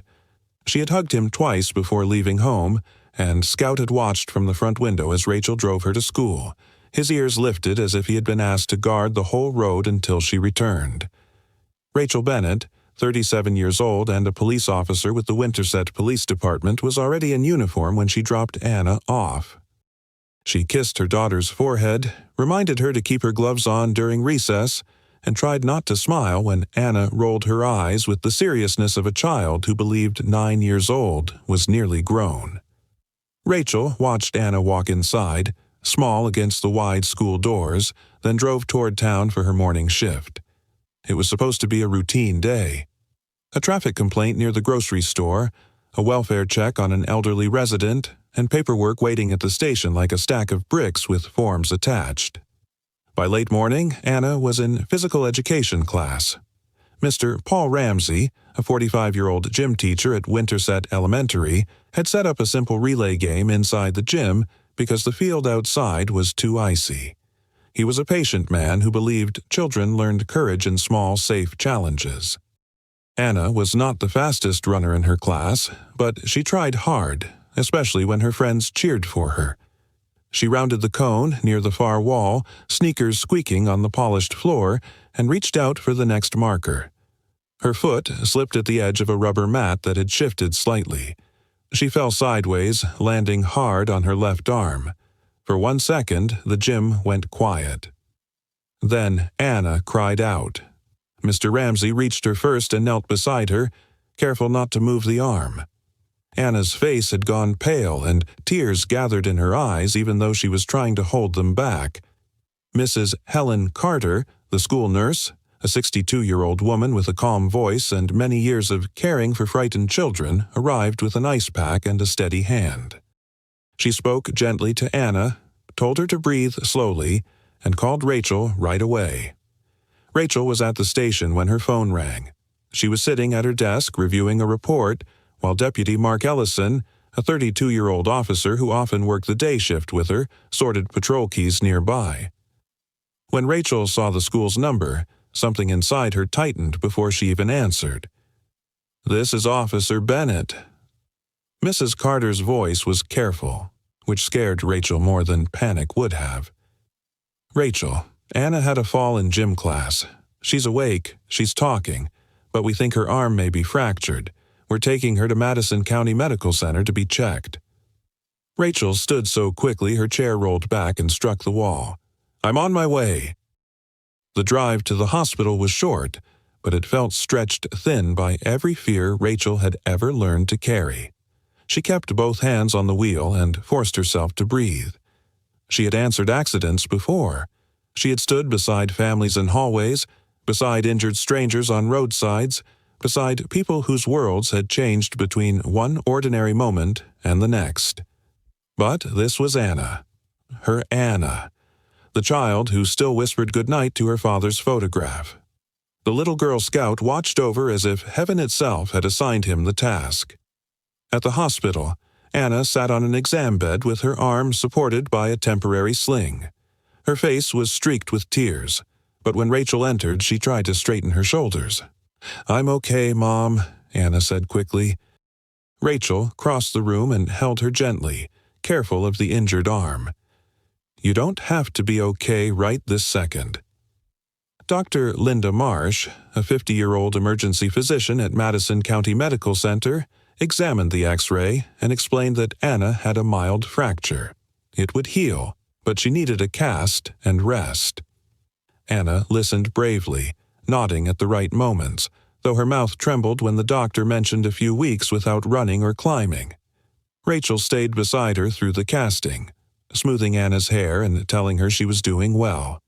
She had hugged him twice before leaving home, and Scout had watched from the front window as Rachel drove her to school, his ears lifted as if he had been asked to guard the whole road until she returned. Rachel Bennett, 37 years old and a police officer with the Winterset Police Department, was already in uniform when she dropped Anna off. She kissed her daughter's forehead, reminded her to keep her gloves on during recess, and tried not to smile when Anna rolled her eyes with the seriousness of a child who believed 9 years old was nearly grown. Rachel watched Anna walk inside, small against the wide school doors, then drove toward town for her morning shift. It was supposed to be a routine day. A traffic complaint near the grocery store, a welfare check on an elderly resident, and paperwork waiting at the station like a stack of bricks with forms attached. By late morning, Anna was in physical education class. Mr. Paul Ramsey, a 45-year-old gym teacher at Winterset Elementary, had set up a simple relay game inside the gym because the field outside was too icy. He was a patient man who believed children learned courage in small, safe challenges. Anna was not the fastest runner in her class, but she tried hard, especially when her friends cheered for her. She rounded the cone near the far wall, sneakers squeaking on the polished floor, and reached out for the next marker. Her foot slipped at the edge of a rubber mat that had shifted slightly. She fell sideways, landing hard on her left arm. For 1 second, the gym went quiet. Then Anna cried out. Mr. Ramsey reached her first and knelt beside her, careful not to move the arm. Anna's face had gone pale, and tears gathered in her eyes even though she was trying to hold them back. Mrs. Helen Carter, the school nurse, a 62-year-old woman with a calm voice and many years of caring for frightened children, arrived with an ice pack and a steady hand. She spoke gently to Anna, told her to breathe slowly, and called Rachel right away. Rachel was at the station when her phone rang. She was sitting at her desk reviewing a report, while Deputy Mark Ellison, a 32-year-old officer who often worked the day shift with her, sorted patrol keys nearby. When Rachel saw the school's number, something inside her tightened before she even answered. "This is Officer Bennett." Mrs. Carter's voice was careful, which scared Rachel more than panic would have. "Rachel, Anna had a fall in gym class. She's awake, she's talking, but we think her arm may be fractured. We're taking her to Madison County Medical Center to be checked." Rachel stood so quickly her chair rolled back and struck the wall. "I'm on my way." The drive to the hospital was short, but it felt stretched thin by every fear Rachel had ever learned to carry. She kept both hands on the wheel and forced herself to breathe. She had answered accidents before. She had stood beside families in hallways, beside injured strangers on roadsides, beside people whose worlds had changed between one ordinary moment and the next. But this was Anna. Her Anna. The child who still whispered goodnight to her father's photograph. The little Girl Scout watched over as if heaven itself had assigned him the task. At the hospital, Anna sat on an exam bed with her arm supported by a temporary sling. Her face was streaked with tears, but when Rachel entered, she tried to straighten her shoulders. "I'm okay, Mom," Anna said quickly. Rachel crossed the room and held her gently, careful of the injured arm. "You don't have to be okay right this second." Dr. Linda Marsh, a 50-year-old emergency physician at Madison County Medical Center, examined the X-ray and explained that Anna had a mild fracture. It would heal, but she needed a cast and rest. Anna listened bravely, nodding at the right moments, though her mouth trembled when the doctor mentioned a few weeks without running or climbing. Rachel stayed beside her through the casting, smoothing Anna's hair and telling her she was doing well.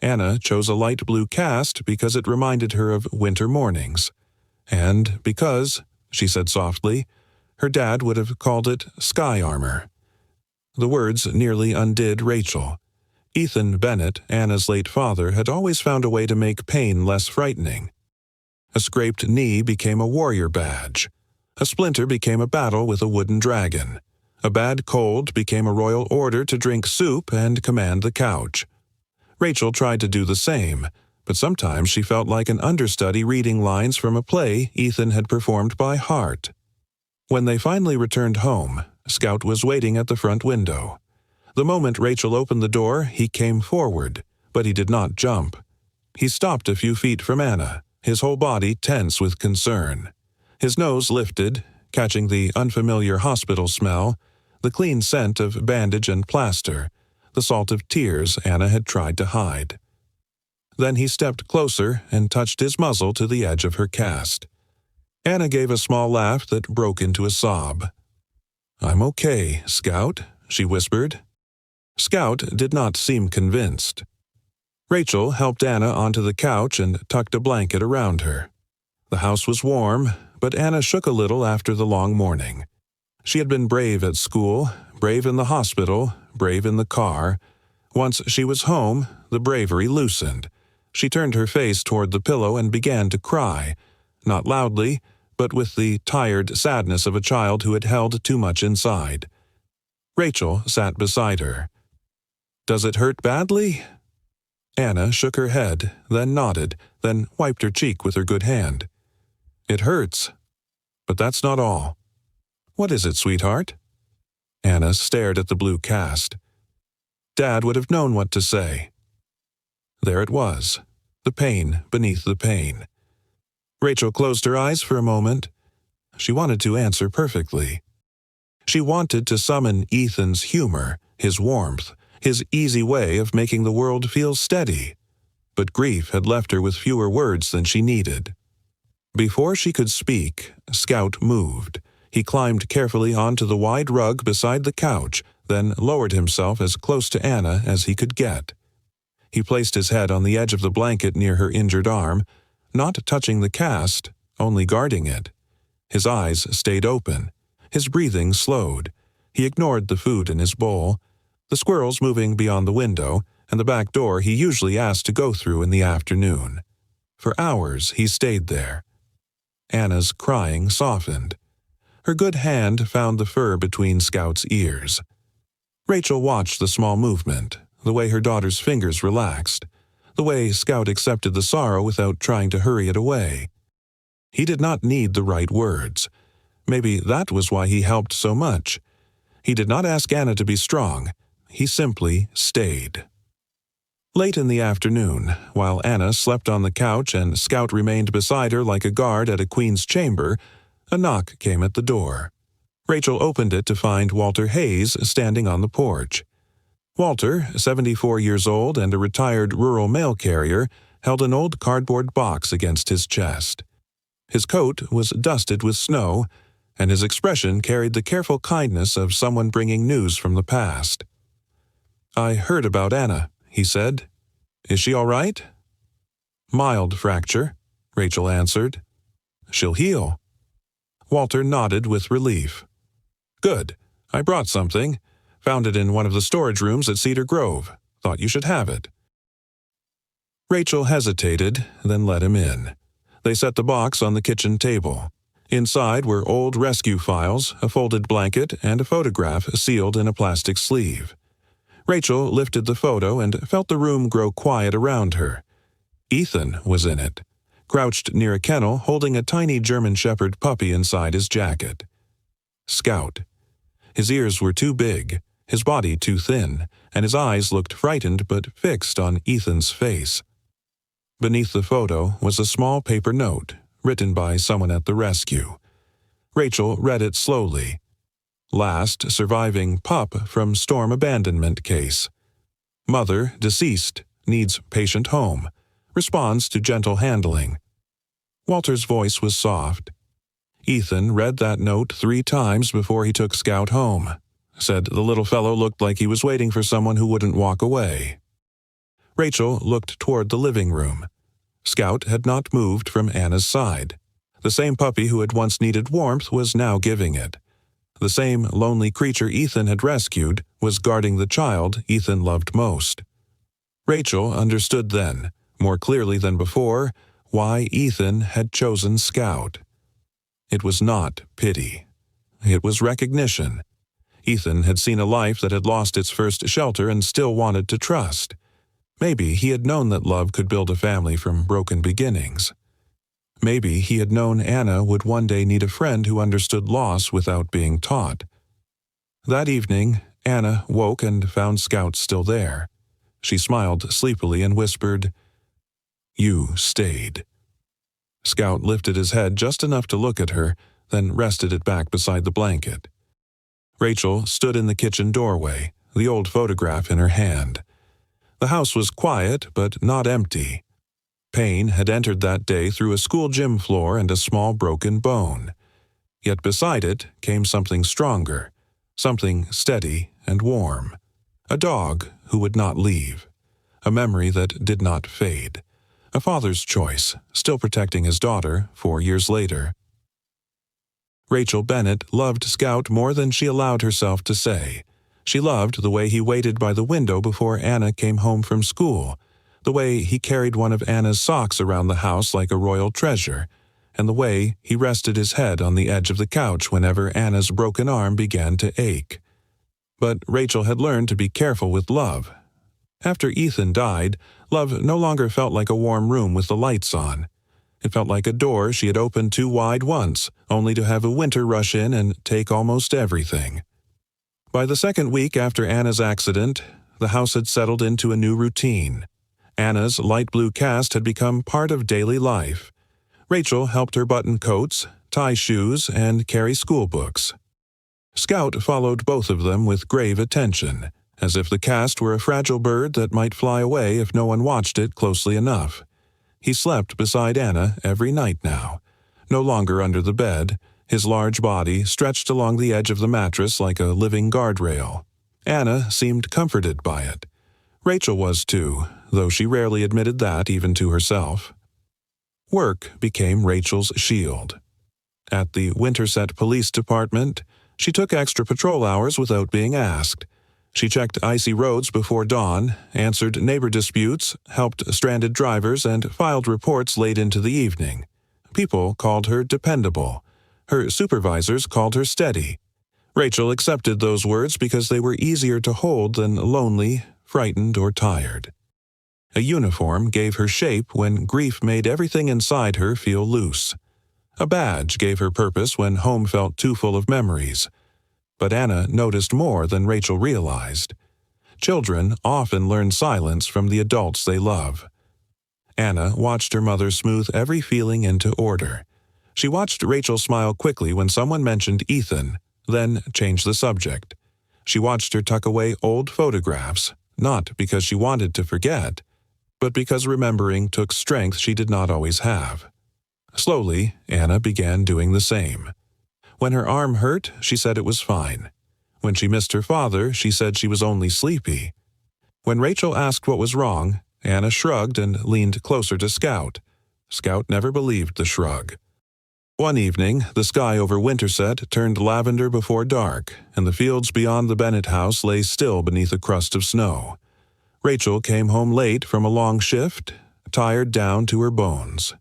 Anna chose a light blue cast because it reminded her of winter mornings, and because, she said softly, her dad would have called it sky armor. The words nearly undid Rachel. Ethan Bennett, Anna's late father, had always found a way to make pain less frightening. A scraped knee became a warrior badge. A splinter became a battle with a wooden dragon. A bad cold became a royal order to drink soup and command the couch. Rachel tried to do the same, but sometimes she felt like an understudy reading lines from a play Ethan had performed by heart. When they finally returned home, Scout was waiting at the front window. The moment Rachel opened the door, he came forward, but he did not jump. He stopped a few feet from Anna, his whole body tense with concern. His nose lifted, catching the unfamiliar hospital smell, the clean scent of bandage and plaster, the salt of tears Anna had tried to hide. Then he stepped closer and touched his muzzle to the edge of her cast. Anna gave a small laugh that broke into a sob. "I'm okay, Scout," she whispered. Scout did not seem convinced. Rachel helped Anna onto the couch and tucked a blanket around her. The house was warm, but Anna shook a little after the long morning. She had been brave at school, brave in the hospital, brave in the car. Once she was home, the bravery loosened. She turned her face toward the pillow and began to cry, not loudly, but with the tired sadness of a child who had held too much inside. Rachel sat beside her. "Does it hurt badly?" Anna shook her head, then nodded, then wiped her cheek with her good hand. "It hurts. But that's not all." "What is it, sweetheart?" Anna stared at the blue cast. Dad would have known what to say. There it was, the pain beneath the pain. Rachel closed her eyes for a moment. She wanted to answer perfectly. She wanted to summon Ethan's humor, his warmth, his easy way of making the world feel steady. But grief had left her with fewer words than she needed. Before she could speak, Scout moved. He climbed carefully onto the wide rug beside the couch, then lowered himself as close to Anna as he could get. He placed his head on the edge of the blanket near her injured arm, not touching the cast, only guarding it. His eyes stayed open. His breathing slowed. He ignored the food in his bowl, the squirrels moving beyond the window, and the back door he usually asked to go through in the afternoon. For hours he stayed there. Anna's crying softened. Her good hand found the fur between Scout's ears. Rachel watched the small movement, the way her daughter's fingers relaxed, the way Scout accepted the sorrow without trying to hurry it away. He did not need the right words. Maybe that was why he helped so much. He did not ask Anna to be strong. He simply stayed. Late in the afternoon, while Anna slept on the couch and Scout remained beside her like a guard at a queen's chamber, a knock came at the door. Rachel opened it to find Walter Hayes standing on the porch. Walter, 74 years old and a retired rural mail carrier, held an old cardboard box against his chest. His coat was dusted with snow, and his expression carried the careful kindness of someone bringing news from the past. "I heard about Anna," he said. "Is she all right?" "Mild fracture," Rachel answered. "She'll heal." Walter nodded with relief. "Good. I brought something. Found it in one of the storage rooms at Cedar Grove. Thought you should have it." Rachel hesitated, then let him in. They set the box on the kitchen table. Inside were old rescue files, a folded blanket, and a photograph sealed in a plastic sleeve. Rachel lifted the photo and felt the room grow quiet around her. Ethan was in it, crouched near a kennel holding a tiny German Shepherd puppy inside his jacket. Scout. His ears were too big, his body too thin, and his eyes looked frightened but fixed on Ethan's face. Beneath the photo was a small paper note, written by someone at the rescue. Rachel read it slowly. Last surviving pup from storm abandonment case. Mother deceased, needs patient home. Responds to gentle handling. Walter's voice was soft. Ethan read that note 3 times before he took Scout home. Said the little fellow looked like he was waiting for someone who wouldn't walk away. Rachel looked toward the living room. Scout had not moved from Anna's side. The same puppy who had once needed warmth was now giving it. The same lonely creature Ethan had rescued was guarding the child Ethan loved most. Rachel understood then, more clearly than before, why Ethan had chosen Scout. It was not pity. It was recognition. Ethan had seen a life that had lost its first shelter and still wanted to trust. Maybe he had known that love could build a family from broken beginnings. Maybe he had known Anna would one day need a friend who understood loss without being taught. That evening, Anna woke and found Scout still there. She smiled sleepily and whispered, "You stayed." Scout lifted his head just enough to look at her, then rested it back beside the blanket. Rachel stood in the kitchen doorway, the old photograph in her hand. The house was quiet, but not empty. Pain had entered that day through a school gym floor and a small broken bone. Yet beside it came something stronger, something steady and warm. A dog who would not leave. A memory that did not fade. A father's choice, still protecting his daughter 4 years later. Rachel Bennett loved Scout more than she allowed herself to say. She loved the way he waited by the window before Anna came home from school, the way he carried one of Anna's socks around the house like a royal treasure, and the way he rested his head on the edge of the couch whenever Anna's broken arm began to ache. But Rachel had learned to be careful with love. After Ethan died, love no longer felt like a warm room with the lights on. It felt like a door she had opened too wide once, only to have a winter rush in and take almost everything. By the second week after Anna's accident, the house had settled into a new routine. Anna's light blue cast had become part of daily life. Rachel helped her button coats, tie shoes, and carry school books. Scout followed both of them with grave attention, as if the cast were a fragile bird that might fly away if no one watched it closely enough. He slept beside Anna every night now, no longer under the bed, his large body stretched along the edge of the mattress like a living guardrail. Anna seemed comforted by it. Rachel was too, though she rarely admitted that even to herself. Work became Rachel's shield. At the Winterset Police Department, she took extra patrol hours without being asked. She checked icy roads before dawn, answered neighbor disputes, helped stranded drivers, and filed reports late into the evening. People called her dependable. Her supervisors called her steady. Rachel accepted those words because they were easier to hold than lonely, frightened, or tired. A uniform gave her shape when grief made everything inside her feel loose. A badge gave her purpose when home felt too full of memories. But Anna noticed more than Rachel realized. Children often learn silence from the adults they love. Anna watched her mother smooth every feeling into order. She watched Rachel smile quickly when someone mentioned Ethan, then change the subject. She watched her tuck away old photographs, not because she wanted to forget, but because remembering took strength she did not always have. Slowly, Anna began doing the same. When her arm hurt, she said it was fine. When she missed her father, she said she was only sleepy. When Rachel asked what was wrong, Anna shrugged and leaned closer to Scout. Scout never believed the shrug. One evening, the sky over Winterset turned lavender before dark, and the fields beyond the Bennett house lay still beneath a crust of snow. Rachel came home late from a long shift, tired down to her bones.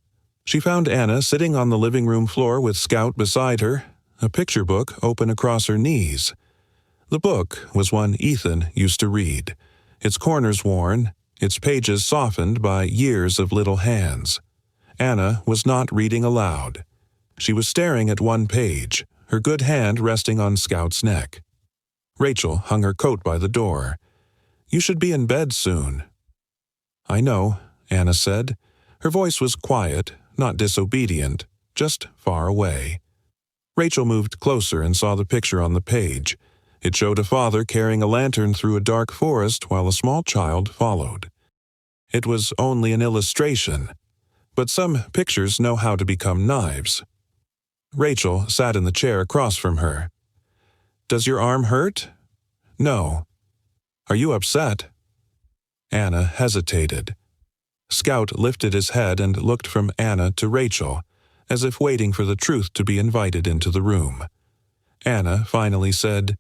She found Anna sitting on the living room floor with Scout beside her, a picture book open across her knees. The book was one Ethan used to read, its corners worn, its pages softened by years of little hands. Anna was not reading aloud. She was staring at one page, her good hand resting on Scout's neck. Rachel hung her coat by the door. "You should be in bed soon." "I know," Anna said. Her voice was quiet, not disobedient, just far away. Rachel moved closer and saw the picture on the page. It showed a father carrying a lantern through a dark forest while a small child followed. It was only an illustration, but some pictures know how to become knives. Rachel sat in the chair across from her. "Does your arm hurt?" "No." "Are you upset?" Anna hesitated. Scout lifted his head and looked from Anna to Rachel, as if waiting for the truth to be invited into the room. Anna finally said,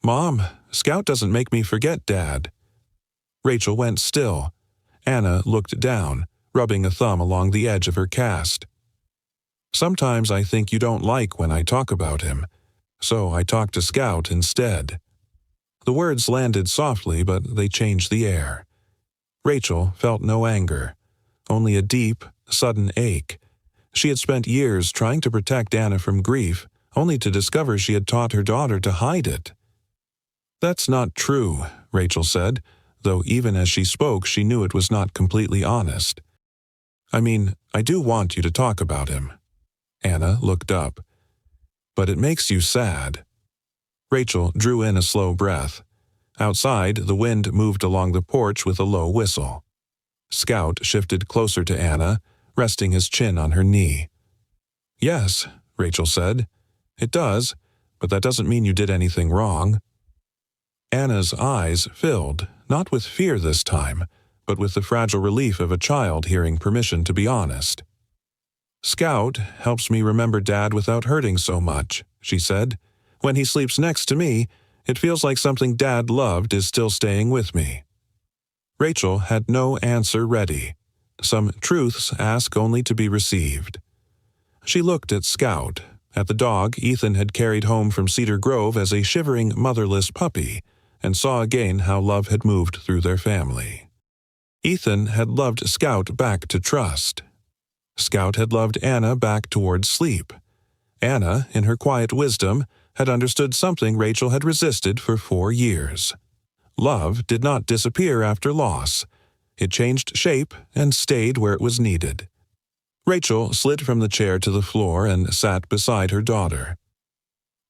"Mom, Scout doesn't make me forget Dad." Rachel went still. Anna looked down, rubbing a thumb along the edge of her cast. "Sometimes I think you don't like when I talk about him, so I talk to Scout instead." The words landed softly, but they changed the air. Rachel felt no anger, only a deep, sudden ache. She had spent years trying to protect Anna from grief, only to discover she had taught her daughter to hide it. "That's not true," Rachel said, though even as she spoke she knew it was not completely honest. "I mean, I do want you to talk about him." Anna looked up. "But it makes you sad." Rachel drew in a slow breath. Outside, the wind moved along the porch with a low whistle. Scout shifted closer to Anna, resting his chin on her knee. "Yes," Rachel said, "it does, but that doesn't mean you did anything wrong." Anna's eyes filled, not with fear this time, but with the fragile relief of a child hearing permission to be honest. "Scout helps me remember Dad without hurting so much," she said. "When he sleeps next to me, it feels like something Dad loved is still staying with me." Rachel had no answer ready. Some truths ask only to be received. She looked at Scout, at the dog Ethan had carried home from Cedar Grove as a shivering, motherless puppy, and saw again how love had moved through their family. Ethan had loved Scout back to trust. Scout had loved Anna back toward sleep. Anna, in her quiet wisdom, had understood something Rachel had resisted for 4 years. Love did not disappear after loss. It changed shape and stayed where it was needed. Rachel slid from the chair to the floor and sat beside her daughter.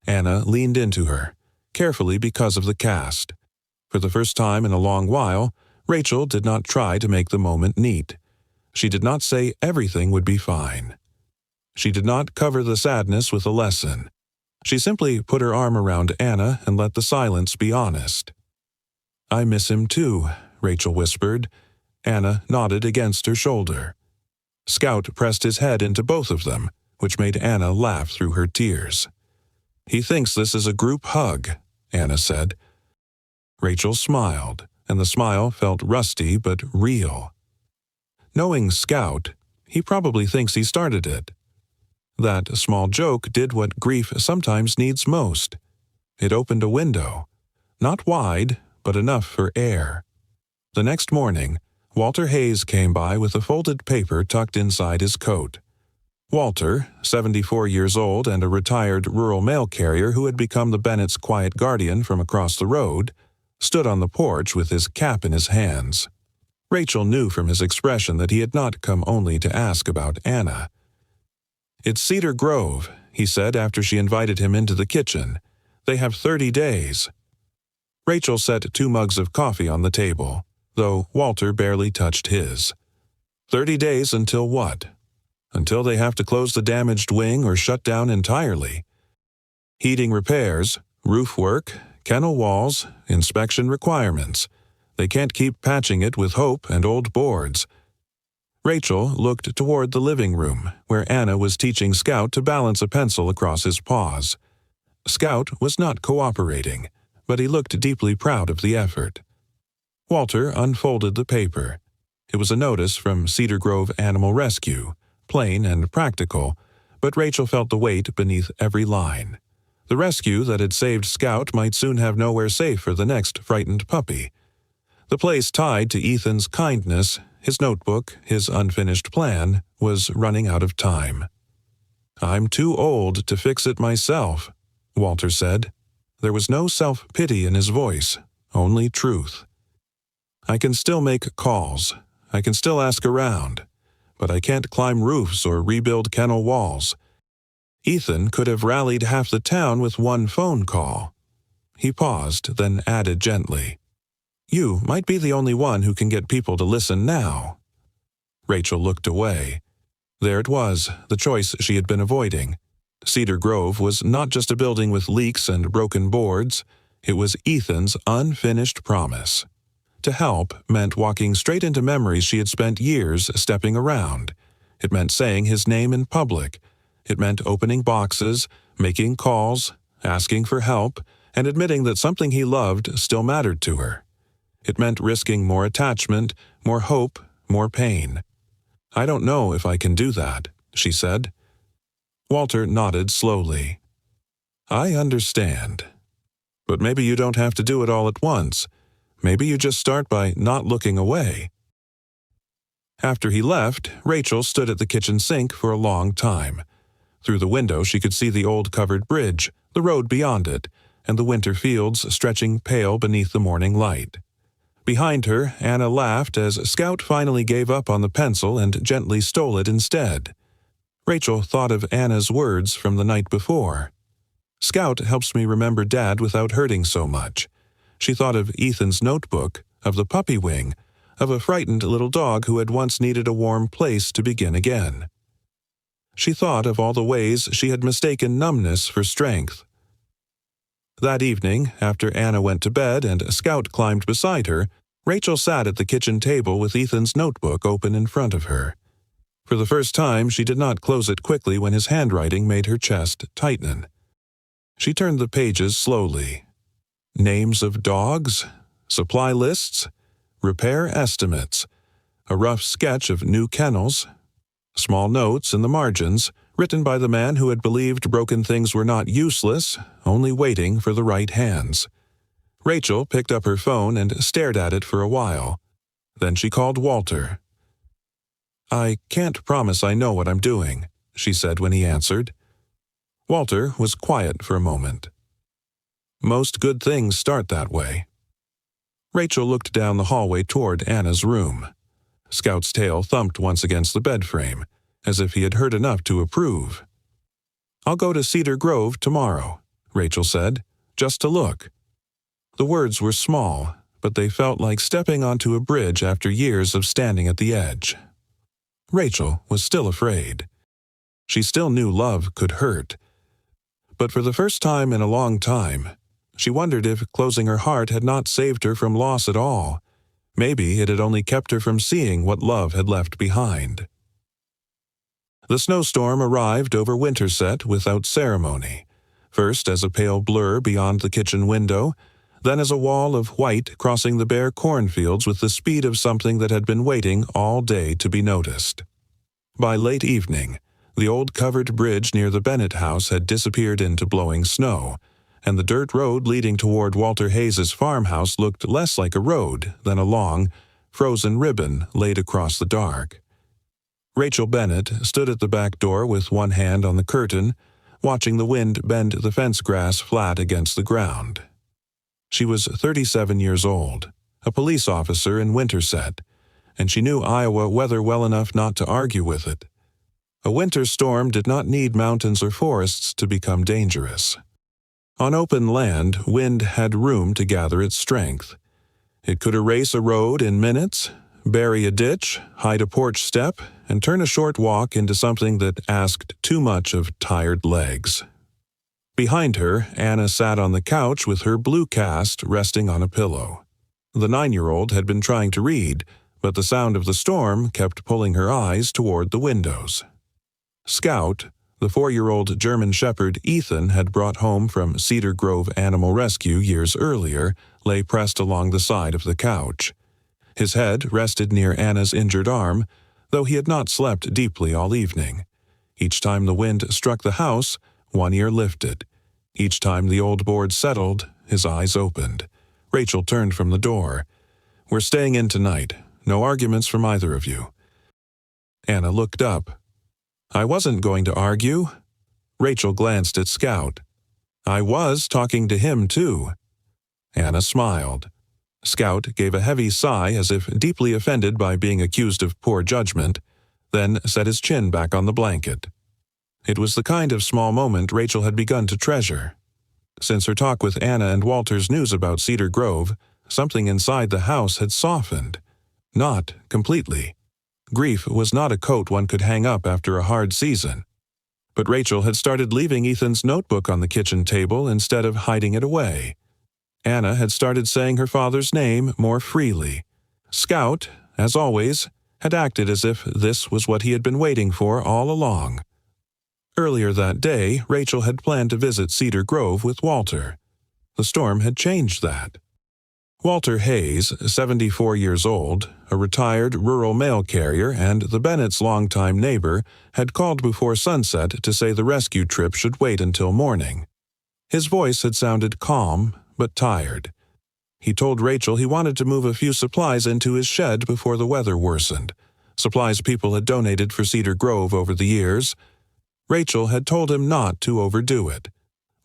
Anna leaned into her, carefully because of the cast. For the first time in a long while, Rachel did not try to make the moment neat. She did not say everything would be fine. She did not cover the sadness with a lesson. She simply put her arm around Anna and let the silence be honest. "I miss him too," Rachel whispered. Anna nodded against her shoulder. Scout pressed his head into both of them, which made Anna laugh through her tears. "He thinks this is a group hug," Anna said. Rachel smiled, and the smile felt rusty but real. Knowing Scout, he probably thinks he started it. That small joke did what grief sometimes needs most. It opened a window, not wide, but enough for air. The next morning, Walter Hayes came by with a folded paper tucked inside his coat. Walter, 74 years old and a retired rural mail carrier who had become the Bennett's quiet guardian from across the road, stood on the porch with his cap in his hands. Rachel knew from his expression that he had not come only to ask about Anna. "It's Cedar Grove," he said after she invited him into the kitchen. "They have 30 days. Rachel set 2 mugs of coffee on the table, though Walter barely touched his. 30 days until what? Until they have to close the damaged wing or shut down entirely. Heating repairs, roof work, kennel walls, inspection requirements. They can't keep patching it with hope and old boards." Rachel looked toward the living room, where Anna was teaching Scout to balance a pencil across his paws. Scout was not cooperating, but he looked deeply proud of the effort. Walter unfolded the paper. It was a notice from Cedar Grove Animal Rescue, plain and practical, but Rachel felt the weight beneath every line. The rescue that had saved Scout might soon have nowhere safe for the next frightened puppy. The place tied to Ethan's kindness, his notebook, his unfinished plan, was running out of time. "I'm too old to fix it myself," Walter said. There was no self-pity in his voice, only truth. "I can still make calls. I can still ask around. But I can't climb roofs or rebuild kennel walls. Ethan could have rallied half the town with one phone call." He paused, then added gently, "You might be the only one who can get people to listen now." Rachel looked away. There it was, the choice she had been avoiding. Cedar Grove was not just a building with leaks and broken boards. It was Ethan's unfinished promise. To help meant walking straight into memories she had spent years stepping around. It meant saying his name in public. It meant opening boxes, making calls, asking for help, and admitting that something he loved still mattered to her. It meant risking more attachment, more hope, more pain. "I don't know if I can do that," she said. Walter nodded slowly. "I understand. But maybe you don't have to do it all at once. Maybe you just start by not looking away." After he left, Rachel stood at the kitchen sink for a long time. Through the window she could see the old covered bridge, the road beyond it, and the winter fields stretching pale beneath the morning light. Behind her, Anna laughed as Scout finally gave up on the pencil and gently stole it instead. Rachel thought of Anna's words from the night before. "Scout helps me remember Dad without hurting so much." She thought of Ethan's notebook, of the puppy wing, of a frightened little dog who had once needed a warm place to begin again. She thought of all the ways she had mistaken numbness for strength. That evening, after Anna went to bed and Scout climbed beside her, Rachel sat at the kitchen table with Ethan's notebook open in front of her. For the first time, she did not close it quickly when his handwriting made her chest tighten. She turned the pages slowly. Names of dogs, supply lists, repair estimates, a rough sketch of new kennels, small notes in the margins, written by the man who had believed broken things were not useless, only waiting for the right hands. Rachel picked up her phone and stared at it for a while. Then she called Walter. "I can't promise I know what I'm doing," she said when he answered. Walter was quiet for a moment. "Most good things start that way." Rachel looked down the hallway toward Anna's room. Scout's tail thumped once against the bed frame, as if he had heard enough to approve. "I'll go to Cedar Grove tomorrow," Rachel said, "just to look." The words were small, but they felt like stepping onto a bridge after years of standing at the edge. Rachel was still afraid. She still knew love could hurt. But for the first time in a long time, she wondered if closing her heart had not saved her from loss at all. Maybe it had only kept her from seeing what love had left behind. The snowstorm arrived over Winterset without ceremony, first as a pale blur beyond the kitchen window, then as a wall of white crossing the bare cornfields with the speed of something that had been waiting all day to be noticed. By late evening, the old covered bridge near the Bennett house had disappeared into blowing snow, and the dirt road leading toward Walter Hayes's farmhouse looked less like a road than a long, frozen ribbon laid across the dark. Rachel Bennett stood at the back door with one hand on the curtain, watching the wind bend the fence grass flat against the ground. She was 37 years old, a police officer in Winterset, and she knew Iowa weather well enough not to argue with it. A winter storm did not need mountains or forests to become dangerous. On open land, wind had room to gather its strength. It could erase a road in minutes, bury a ditch, hide a porch step, and turn a short walk into something that asked too much of tired legs. Behind her, Anna sat on the couch with her blue cast resting on a pillow. The 9-year-old had been trying to read, but the sound of the storm kept pulling her eyes toward the windows. Scout, the 4-year-old German shepherd Ethan had brought home from Cedar Grove Animal Rescue years earlier, lay pressed along the side of the couch. His head rested near Anna's injured arm, though he had not slept deeply all evening. Each time the wind struck the house, one ear lifted. Each time the old board settled, his eyes opened. Rachel turned from the door. "We're staying in tonight. No arguments from either of you." Anna looked up. "I wasn't going to argue." Rachel glanced at Scout. "I was talking to him, too." Anna smiled. Scout gave a heavy sigh as if deeply offended by being accused of poor judgment, then set his chin back on the blanket. It was the kind of small moment Rachel had begun to treasure. Since her talk with Anna and Walter's news about Cedar Grove, something inside the house had softened. Not completely. Grief was not a coat one could hang up after a hard season. But Rachel had started leaving Ethan's notebook on the kitchen table instead of hiding it away. Anna had started saying her father's name more freely. Scout, as always, had acted as if this was what he had been waiting for all along. Earlier that day, Rachel had planned to visit Cedar Grove with Walter. The storm had changed that. Walter Hayes, 74 years old, a retired rural mail carrier and the Bennett's longtime neighbor, had called before sunset to say the rescue trip should wait until morning. His voice had sounded calm, but tired. He told Rachel he wanted to move a few supplies into his shed before the weather worsened, supplies people had donated for Cedar Grove over the years. Rachel had told him not to overdo it.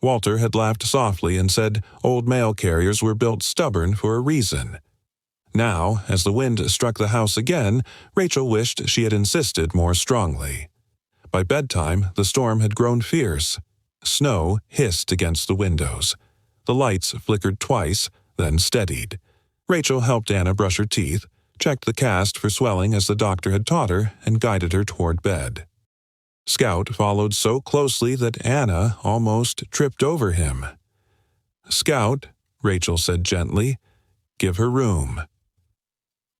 Walter had laughed softly and said old mail carriers were built stubborn for a reason. Now, as the wind struck the house again, Rachel wished she had insisted more strongly. By bedtime, the storm had grown fierce. Snow hissed against the windows. The lights flickered twice, then steadied. Rachel helped Anna brush her teeth, checked the cast for swelling as the doctor had taught her, and guided her toward bed. Scout followed so closely that Anna almost tripped over him. "Scout," Rachel said gently, "give her room."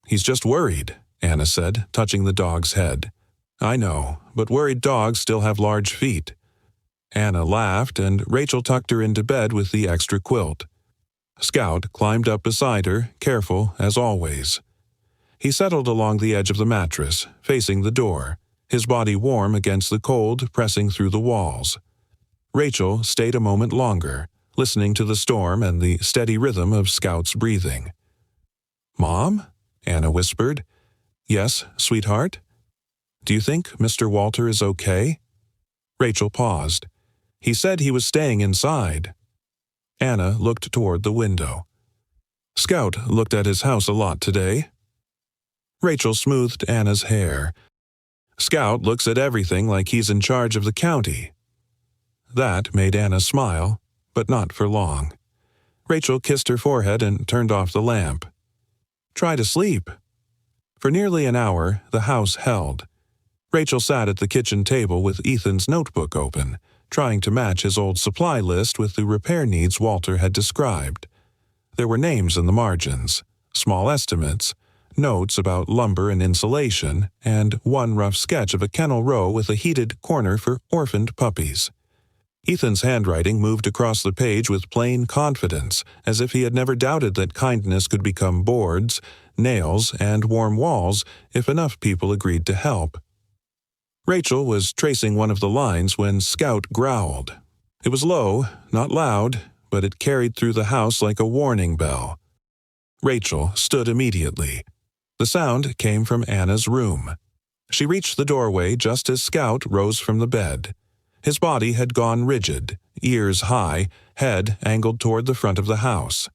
"He's just worried," Anna said, touching the dog's head. "I know, but worried dogs still have large feet." Anna laughed, and Rachel tucked her into bed with the extra quilt. Scout climbed up beside her, careful as always. He settled along the edge of the mattress, facing the door, his body warm against the cold pressing through the walls. Rachel stayed a moment longer, listening to the storm and the steady rhythm of Scout's breathing. "Mom?" Anna whispered. "Yes, sweetheart?" "Do you think Mr. Walter is okay?" Rachel paused. "He said he was staying inside." Anna looked toward the window. "Scout looked at his house a lot today." Rachel smoothed Anna's hair. "Scout looks at everything like he's in charge of the county." That made Anna smile, but not for long. Rachel kissed her forehead and turned off the lamp. "Try to sleep." For nearly an hour, the house held. Rachel sat at the kitchen table with Ethan's notebook open, trying to match his old supply list with the repair needs Walter had described. There were names in the margins, small estimates, notes about lumber and insulation, and one rough sketch of a kennel row with a heated corner for orphaned puppies. Ethan's handwriting moved across the page with plain confidence, as if he had never doubted that kindness could become boards, nails, and warm walls if enough people agreed to help. Rachel was tracing one of the lines when Scout growled. It was low, not loud, but it carried through the house like a warning bell. Rachel stood immediately. The sound came from Anna's room. She reached the doorway just as Scout rose from the bed. His body had gone rigid, ears high, head angled toward the front of the house.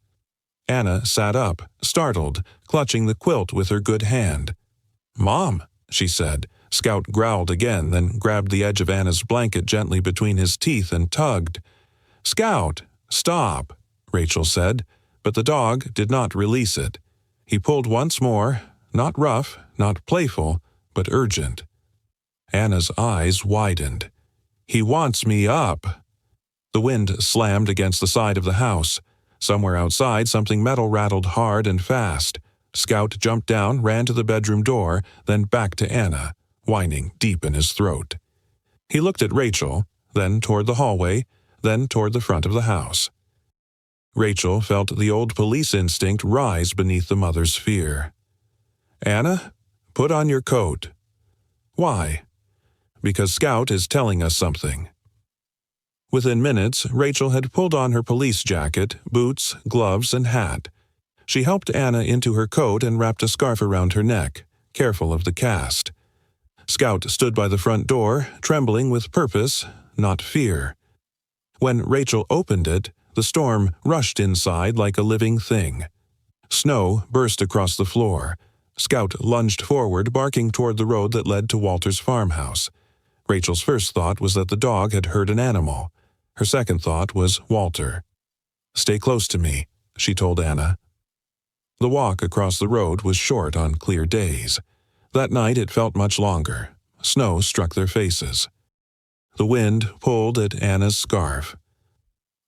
Anna sat up, startled, clutching the quilt with her good hand. "Mom," she said. Scout growled again, then grabbed the edge of Anna's blanket gently between his teeth and tugged. "Scout, stop," Rachel said, but the dog did not release it. He pulled once more, not rough, not playful, but urgent. Anna's eyes widened. "He wants me up." The wind slammed against the side of the house. Somewhere outside, something metal rattled hard and fast. Scout jumped down, ran to the bedroom door, then back to Anna, whining deep in his throat. He looked at Rachel, then toward the hallway, then toward the front of the house. Rachel felt the old police instinct rise beneath the mother's fear. "Anna, put on your coat." "Why?" "Because Scout is telling us something." Within minutes, Rachel had pulled on her police jacket, boots, gloves, and hat. She helped Anna into her coat and wrapped a scarf around her neck, careful of the cast. Scout stood by the front door, trembling with purpose, not fear. When Rachel opened it, the storm rushed inside like a living thing. Snow burst across the floor. Scout lunged forward, barking toward the road that led to Walter's farmhouse. Rachel's first thought was that the dog had hurt an animal. Her second thought was Walter. "Stay close to me," she told Anna. The walk across the road was short on clear days. That night it felt much longer. Snow struck their faces. The wind pulled at Anna's scarf.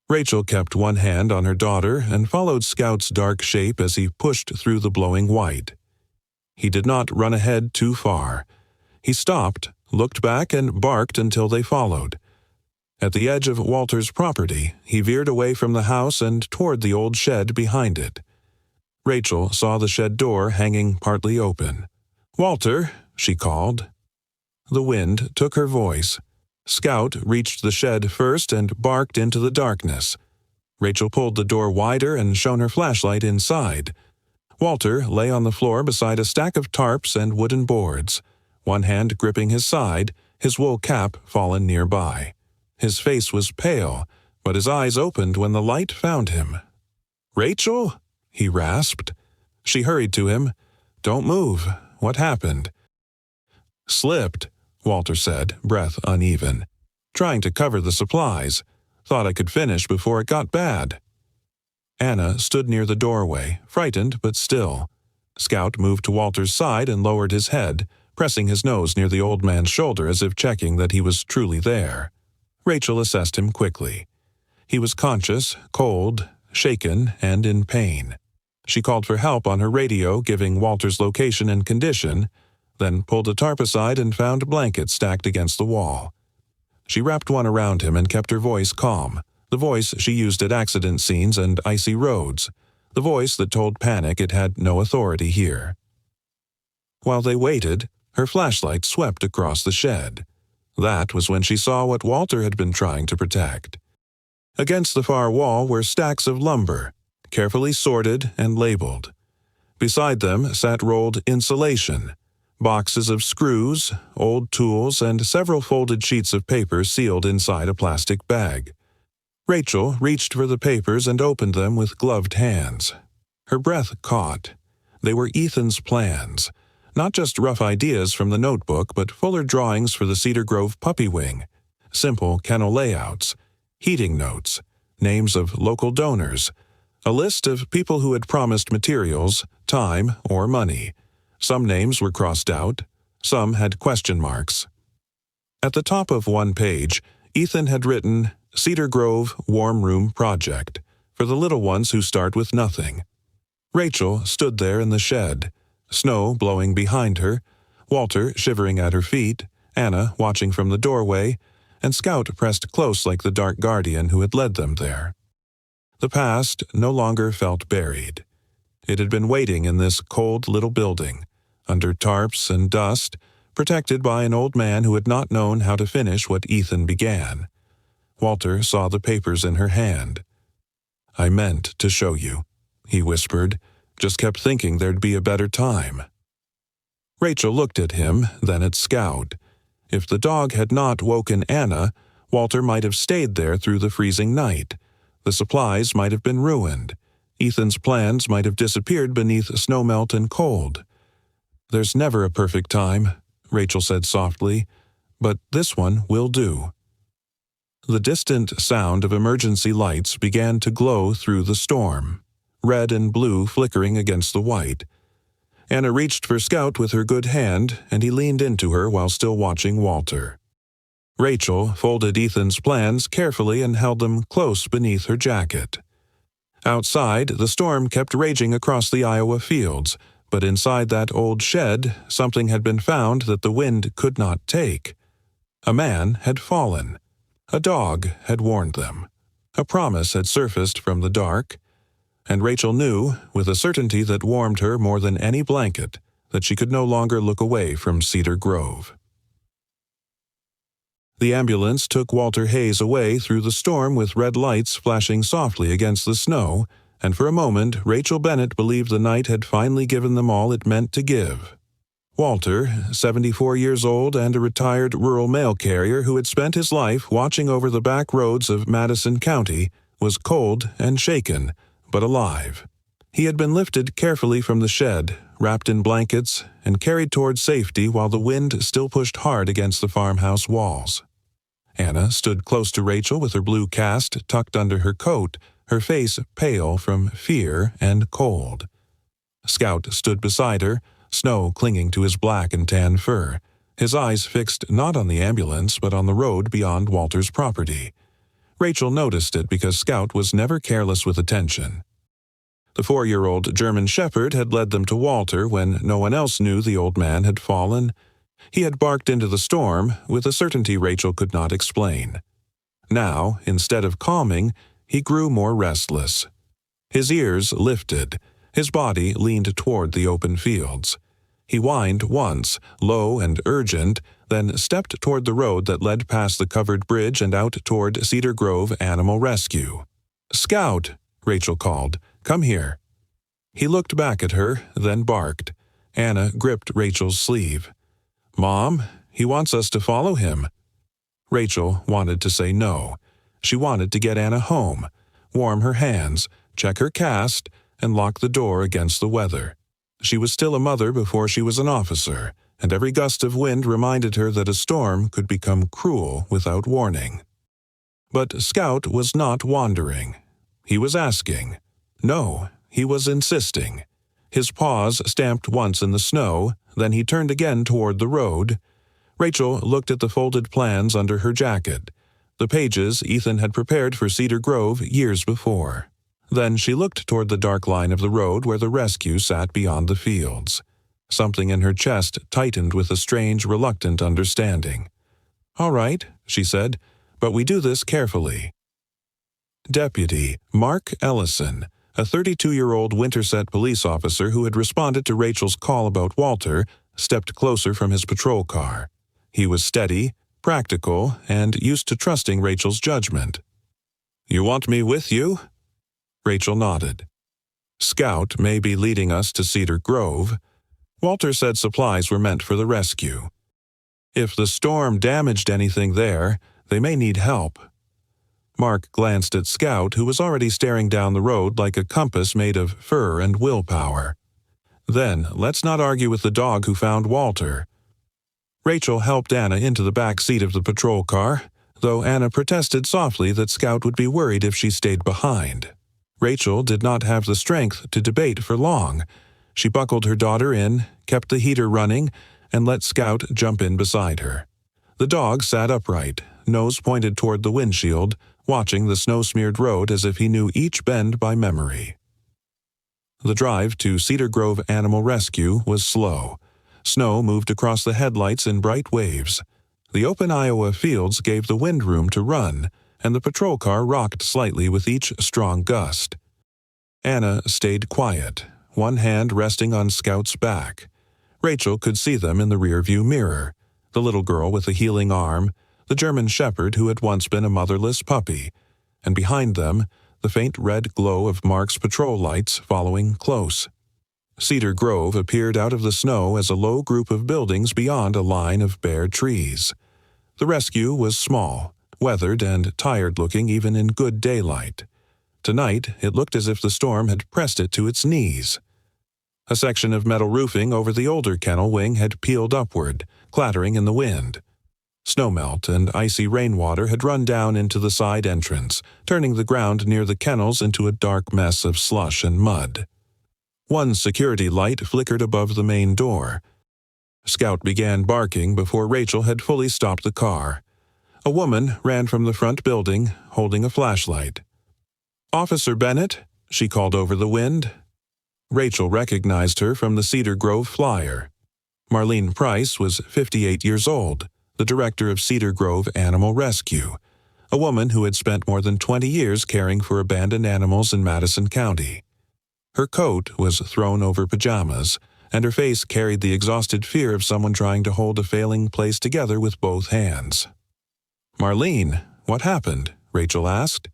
Rachel kept one hand on her daughter and followed Scout's dark shape as he pushed through the blowing white. He did not run ahead too far. He stopped, looked back, and barked until they followed. At the edge of Walter's property, he veered away from the house and toward the old shed behind it. Rachel saw the shed door hanging partly open. "Walter," she called. The wind took her voice. Scout reached the shed first and barked into the darkness. Rachel pulled the door wider and shone her flashlight inside. Walter lay on the floor beside a stack of tarps and wooden boards, one hand gripping his side, his wool cap fallen nearby. His face was pale, but his eyes opened when the light found him. "Rachel?" he rasped. She hurried to him. "Don't move. What happened?" "Slipped," Walter said, breath uneven. "Trying to cover the supplies. Thought I could finish before it got bad." Anna stood near the doorway, frightened but still. Scout moved to Walter's side and lowered his head, pressing his nose near the old man's shoulder as if checking that he was truly there. Rachel assessed him quickly. He was conscious, cold, shaken, and in pain. She called for help on her radio, giving Walter's location and condition, then pulled a tarp aside and found blankets stacked against the wall. She wrapped one around him and kept her voice calm, the voice she used at accident scenes and icy roads, the voice that told panic it had no authority here. While they waited, her flashlight swept across the shed. That was when she saw what Walter had been trying to protect. Against the far wall were stacks of lumber, carefully sorted and labeled. Beside them sat rolled insulation, boxes of screws, old tools, and several folded sheets of paper sealed inside a plastic bag. Rachel reached for the papers and opened them with gloved hands. Her breath caught. They were Ethan's plans. Not just rough ideas from the notebook, but fuller drawings for the Cedar Grove puppy wing, simple kennel layouts, heating notes, names of local donors, a list of people who had promised materials, time, or money. Some names were crossed out, some had question marks. At the top of one page, Ethan had written, Cedar Grove Warm Room Project, for the little ones who start with nothing. Rachel stood there in the shed, snow blowing behind her, Walter shivering at her feet, Anna watching from the doorway, and Scout pressed close like the dark guardian who had led them there. The past no longer felt buried. It had been waiting in this cold little building, under tarps and dust, protected by an old man who had not known how to finish what Ethan began. Walter saw the papers in her hand. "I meant to show you," he whispered, "just kept thinking there'd be a better time." Rachel looked at him, then at Scout. If the dog had not woken Anna, Walter might have stayed there through the freezing night. The supplies might have been ruined. Ethan's plans might have disappeared beneath snowmelt and cold. "There's never a perfect time," Rachel said softly, "but this one will do." The distant sound of emergency lights began to glow through the storm, red and blue flickering against the white. Anna reached for Scout with her good hand, and he leaned into her while still watching Walter. Rachel folded Ethan's plans carefully and held them close beneath her jacket. Outside, the storm kept raging across the Iowa fields, but inside that old shed, something had been found that the wind could not take. A man had fallen. A dog had warned them. A promise had surfaced from the dark. And Rachel knew, with a certainty that warmed her more than any blanket, that she could no longer look away from Cedar Grove. The ambulance took Walter Hayes away through the storm with red lights flashing softly against the snow, and for a moment Rachel Bennett believed the night had finally given them all it meant to give. Walter, 74 years old and a retired rural mail carrier who had spent his life watching over the back roads of Madison County, was cold and shaken, but alive. He had been lifted carefully from the shed, wrapped in blankets, and carried toward safety while the wind still pushed hard against the farmhouse walls. Anna stood close to Rachel with her blue cast tucked under her coat, her face pale from fear and cold. Scout stood beside her, snow clinging to his black and tan fur, his eyes fixed not on the ambulance but on the road beyond Walter's property. Rachel noticed it because Scout was never careless with attention. The 4-year-old German shepherd had led them to Walter when no one else knew the old man had fallen. He had barked into the storm with a certainty Rachel could not explain. Now, instead of calming, he grew more restless. His ears lifted. His body leaned toward the open fields. He whined once, low and urgent, then stepped toward the road that led past the covered bridge and out toward Cedar Grove Animal Rescue. "Scout," Rachel called, "come here." He looked back at her, then barked. Anna gripped Rachel's sleeve. "Mom, he wants us to follow him." Rachel wanted to say no. She wanted to get Anna home, warm her hands, check her cast, and lock the door against the weather. She was still a mother before she was an officer, and every gust of wind reminded her that a storm could become cruel without warning. But Scout was not wandering. He was asking. No, he was insisting. His paws stamped once in the snow, then he turned again toward the road. Rachel looked at the folded plans under her jacket. the pages Ethan had prepared for Cedar Grove years before. Then she looked toward the dark line of the road where the rescue sat beyond the fields. Something in her chest tightened with a strange, reluctant understanding. "All right," she said, "but we do this carefully." Deputy Mark Ellison, a 32-year-old Winterset police officer who had responded to Rachel's call about Walter, stepped closer from his patrol car. He was steady, practical, and used to trusting Rachel's judgment. "You want me with you?" Rachel nodded. "Scout may be leading us to Cedar Grove. Walter said supplies were meant for the rescue. If the storm damaged anything there, they may need help." Mark glanced at Scout, who was already staring down the road like a compass made of fur and willpower. "Then let's not argue with the dog who found Walter." Rachel helped Anna into the back seat of the patrol car, though Anna protested softly that Scout would be worried if she stayed behind. Rachel did not have the strength to debate for long. She buckled her daughter in, kept the heater running, and let Scout jump in beside her. The dog sat upright, nose pointed toward the windshield, watching the snow-smeared road as if he knew each bend by memory. The drive to Cedar Grove Animal Rescue was slow. Snow moved across the headlights in bright waves. The open Iowa fields gave the wind room to run, and the patrol car rocked slightly with each strong gust. Anna stayed quiet, one hand resting on Scout's back. Rachel could see them in the rearview mirror, the little girl with a healing arm, the German shepherd who had once been a motherless puppy, and behind them, the faint red glow of Mark's patrol lights following close. Cedar Grove appeared out of the snow as a low group of buildings beyond a line of bare trees. The rescue was small, weathered and tired-looking even in good daylight. Tonight, it looked as if the storm had pressed it to its knees. A section of metal roofing over the older kennel wing had peeled upward, clattering in the wind. Snowmelt and icy rainwater had run down into the side entrance, turning the ground near the kennels into a dark mess of slush and mud. One security light flickered above the main door. Scout began barking before Rachel had fully stopped the car. A woman ran from the front building, holding a flashlight. "Officer Bennett," she called over the wind. Rachel recognized her from the Cedar Grove flyer. Marlene Price was 58 years old, the director of Cedar Grove Animal Rescue, a woman who had spent more than 20 years caring for abandoned animals in Madison County. Her coat was thrown over pajamas, and her face carried the exhausted fear of someone trying to hold a failing place together with both hands. "Marlene, what happened?" Rachel asked.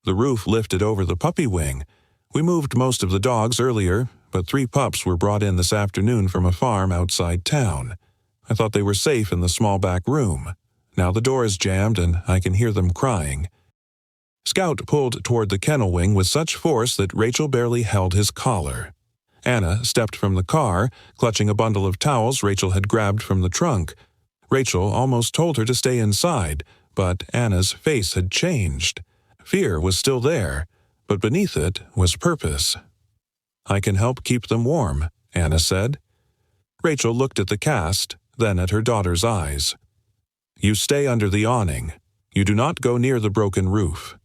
"The roof lifted over the puppy wing. We moved most of the dogs earlier, but 3 pups were brought in this afternoon from a farm outside town. I thought they were safe in the small back room. Now the door is jammed and I can hear them crying." Scout pulled toward the kennel wing with such force that Rachel barely held his collar. Anna stepped from the car, clutching a bundle of towels Rachel had grabbed from the trunk. Rachel almost told her to stay inside, but Anna's face had changed. Fear was still there, but beneath it was purpose. "I can help keep them warm," Anna said. Rachel looked at the cast, then at her daughter's eyes. "You stay under the awning. You do not go near the broken roof."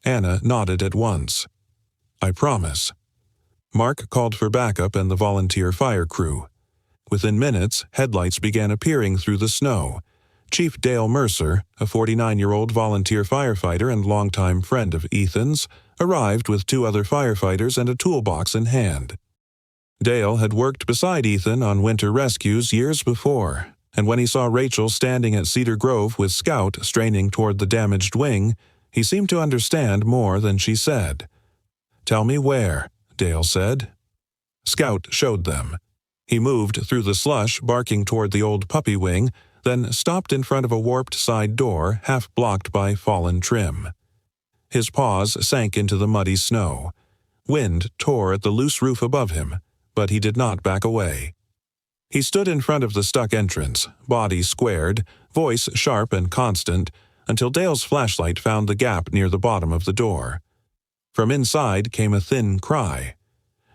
Anna nodded at once. "I promise." Mark called for backup and the volunteer fire crew. Within minutes, headlights began appearing through the snow. Chief Dale Mercer, a 49-year-old volunteer firefighter and longtime friend of Ethan's, arrived with 2 other firefighters and a toolbox in hand. Dale had worked beside Ethan on winter rescues years before, and when he saw Rachel standing at Cedar Grove with Scout straining toward the damaged wing, he seemed to understand more than she said. "Tell me where," Dale said. Scout showed them. He moved through the slush, barking toward the old puppy wing, then stopped in front of a warped side door half blocked by fallen trim. His paws sank into the muddy snow. Wind tore at the loose roof above him, but he did not back away. He stood in front of the stuck entrance, body squared, voice sharp and constant, until Dale's flashlight found the gap near the bottom of the door. From inside came a thin cry.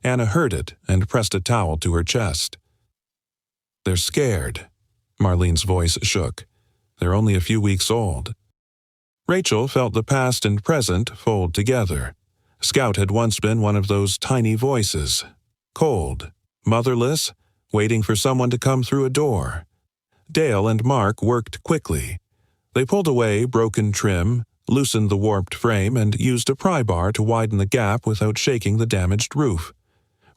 Anna heard it and pressed a towel to her chest. "They're scared." Marlene's voice shook. "They're only a few weeks old." Rachel felt the past and present fold together. Scout had once been one of those tiny voices, cold, motherless, waiting for someone to come through a door. Dale and Mark worked quickly. They pulled away broken trim, loosened the warped frame, and used a pry bar to widen the gap without shaking the damaged roof.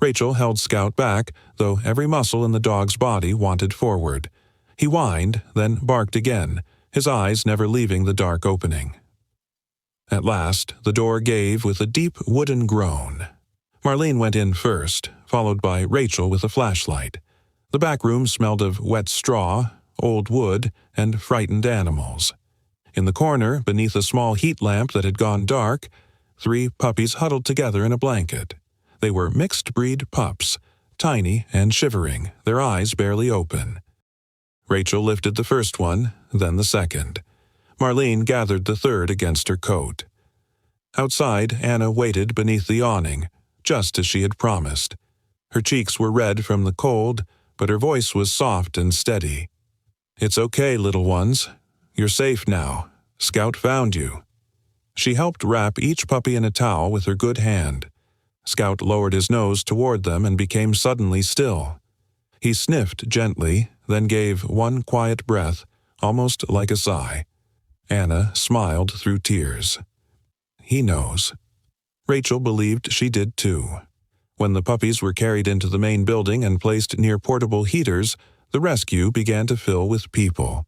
Rachel held Scout back, though every muscle in the dog's body wanted forward. He whined, then barked again, his eyes never leaving the dark opening. At last, the door gave with a deep wooden groan. Marlene went in first, followed by Rachel with a flashlight. The back room smelled of wet straw, old wood, and frightened animals. In the corner, beneath a small heat lamp that had gone dark, 3 puppies huddled together in a blanket. They were mixed-breed pups, tiny and shivering, their eyes barely open. Rachel lifted the first one, then the second. Marlene gathered the third against her coat. Outside, Anna waited beneath the awning, just as she had promised. Her cheeks were red from the cold, but her voice was soft and steady. "It's okay, little ones. You're safe now. Scout found you." She helped wrap each puppy in a towel with her good hand. Scout lowered his nose toward them and became suddenly still. He sniffed gently, then gave one quiet breath, almost like a sigh. Anna smiled through tears. He knows. Rachel believed she did too. When the puppies were carried into the main building and placed near portable heaters, the rescue began to fill with people.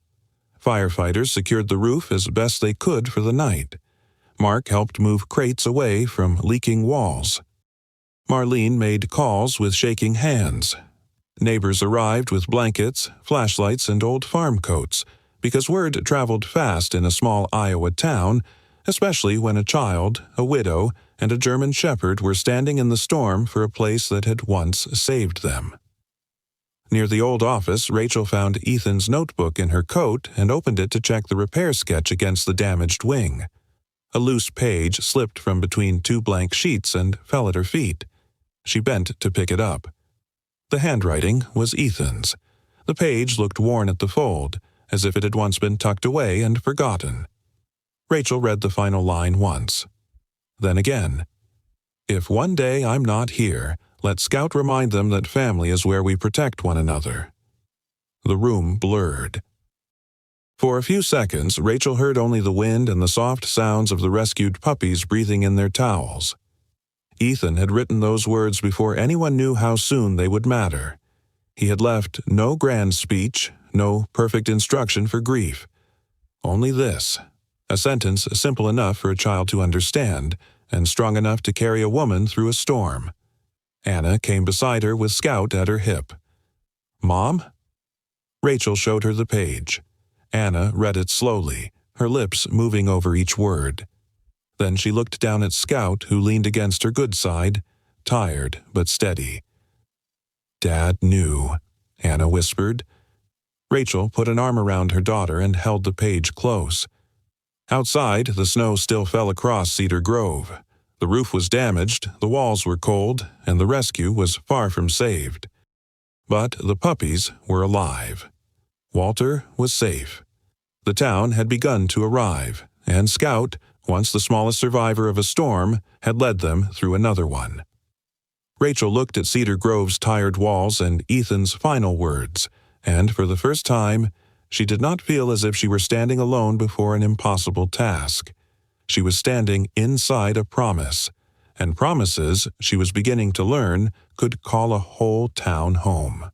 Firefighters secured the roof as best they could for the night. Mark helped move crates away from leaking walls. Marlene made calls with shaking hands. Neighbors arrived with blankets, flashlights, and old farm coats, because word traveled fast in a small Iowa town, especially when a child, a widow, and a German shepherd were standing in the storm for a place that had once saved them. Near the old office, Rachel found Ethan's notebook in her coat and opened it to check the repair sketch against the damaged wing. A loose page slipped from between 2 blank sheets and fell at her feet. She bent to pick it up. The handwriting was Ethan's. The page looked worn at the fold, as if it had once been tucked away and forgotten. Rachel read the final line once. Then again. "If one day I'm not here, let Scout remind them that family is where we protect one another." The room blurred. For a few seconds, Rachel heard only the wind and the soft sounds of the rescued puppies breathing in their towels. Ethan had written those words before anyone knew how soon they would matter. He had left no grand speech, no perfect instruction for grief. Only this, a sentence simple enough for a child to understand, and strong enough to carry a woman through a storm. Anna came beside her with Scout at her hip. "Mom?" Rachel showed her the page. Anna read it slowly, her lips moving over each word. Then she looked down at Scout, who leaned against her good side, tired but steady. "Dad knew," Anna whispered. Rachel put an arm around her daughter and held the page close. Outside, the snow still fell across Cedar Grove. The roof was damaged, the walls were cold, and the rescue was far from saved. But the puppies were alive. Walter was safe. The town had begun to arrive, and Scout, once the smallest survivor of a storm, had led them through another one. Rachel looked at Cedar Grove's tired walls and Ethan's final words, and for the first time, she did not feel as if she were standing alone before an impossible task. She was standing inside a promise, and promises, she was beginning to learn, could call a whole town home.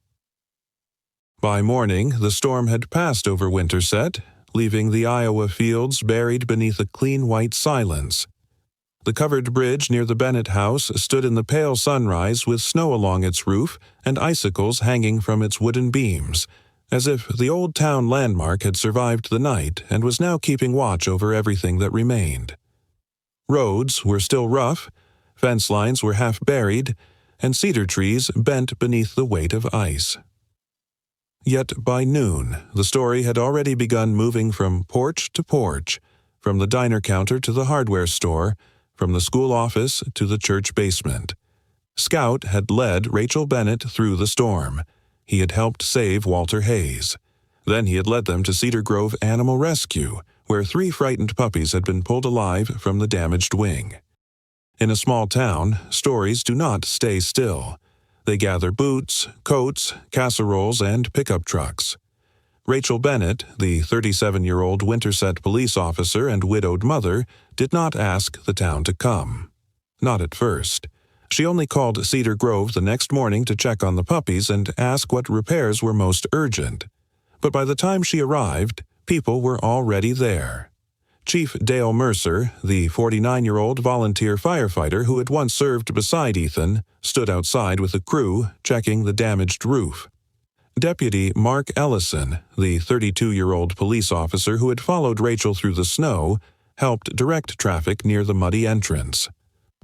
By morning, the storm had passed over Winterset, leaving the Iowa fields buried beneath a clean white silence. The covered bridge near the Bennett house stood in the pale sunrise with snow along its roof and icicles hanging from its wooden beams, as if the old town landmark had survived the night and was now keeping watch over everything that remained. Roads were still rough, fence lines were half buried, and cedar trees bent beneath the weight of ice. Yet by noon, the story had already begun moving from porch to porch, from the diner counter to the hardware store, from the school office to the church basement. Scout had led Rachel Bennett through the storm. He had helped save Walter Hayes. Then he had led them to Cedar Grove Animal Rescue, where 3 frightened puppies had been pulled alive from the damaged wing. In a small town, stories do not stay still. They gather boots, coats, casseroles, and pickup trucks. Rachel Bennett, the 37-year-old Winterset police officer and widowed mother, did not ask the town to come. Not at first. She only called Cedar Grove the next morning to check on the puppies and ask what repairs were most urgent. But by the time she arrived, people were already there. Chief Dale Mercer, the 49-year-old volunteer firefighter who had once served beside Ethan, stood outside with a crew checking the damaged roof. Deputy Mark Ellison, the 32-year-old police officer who had followed Rachel through the snow, helped direct traffic near the muddy entrance.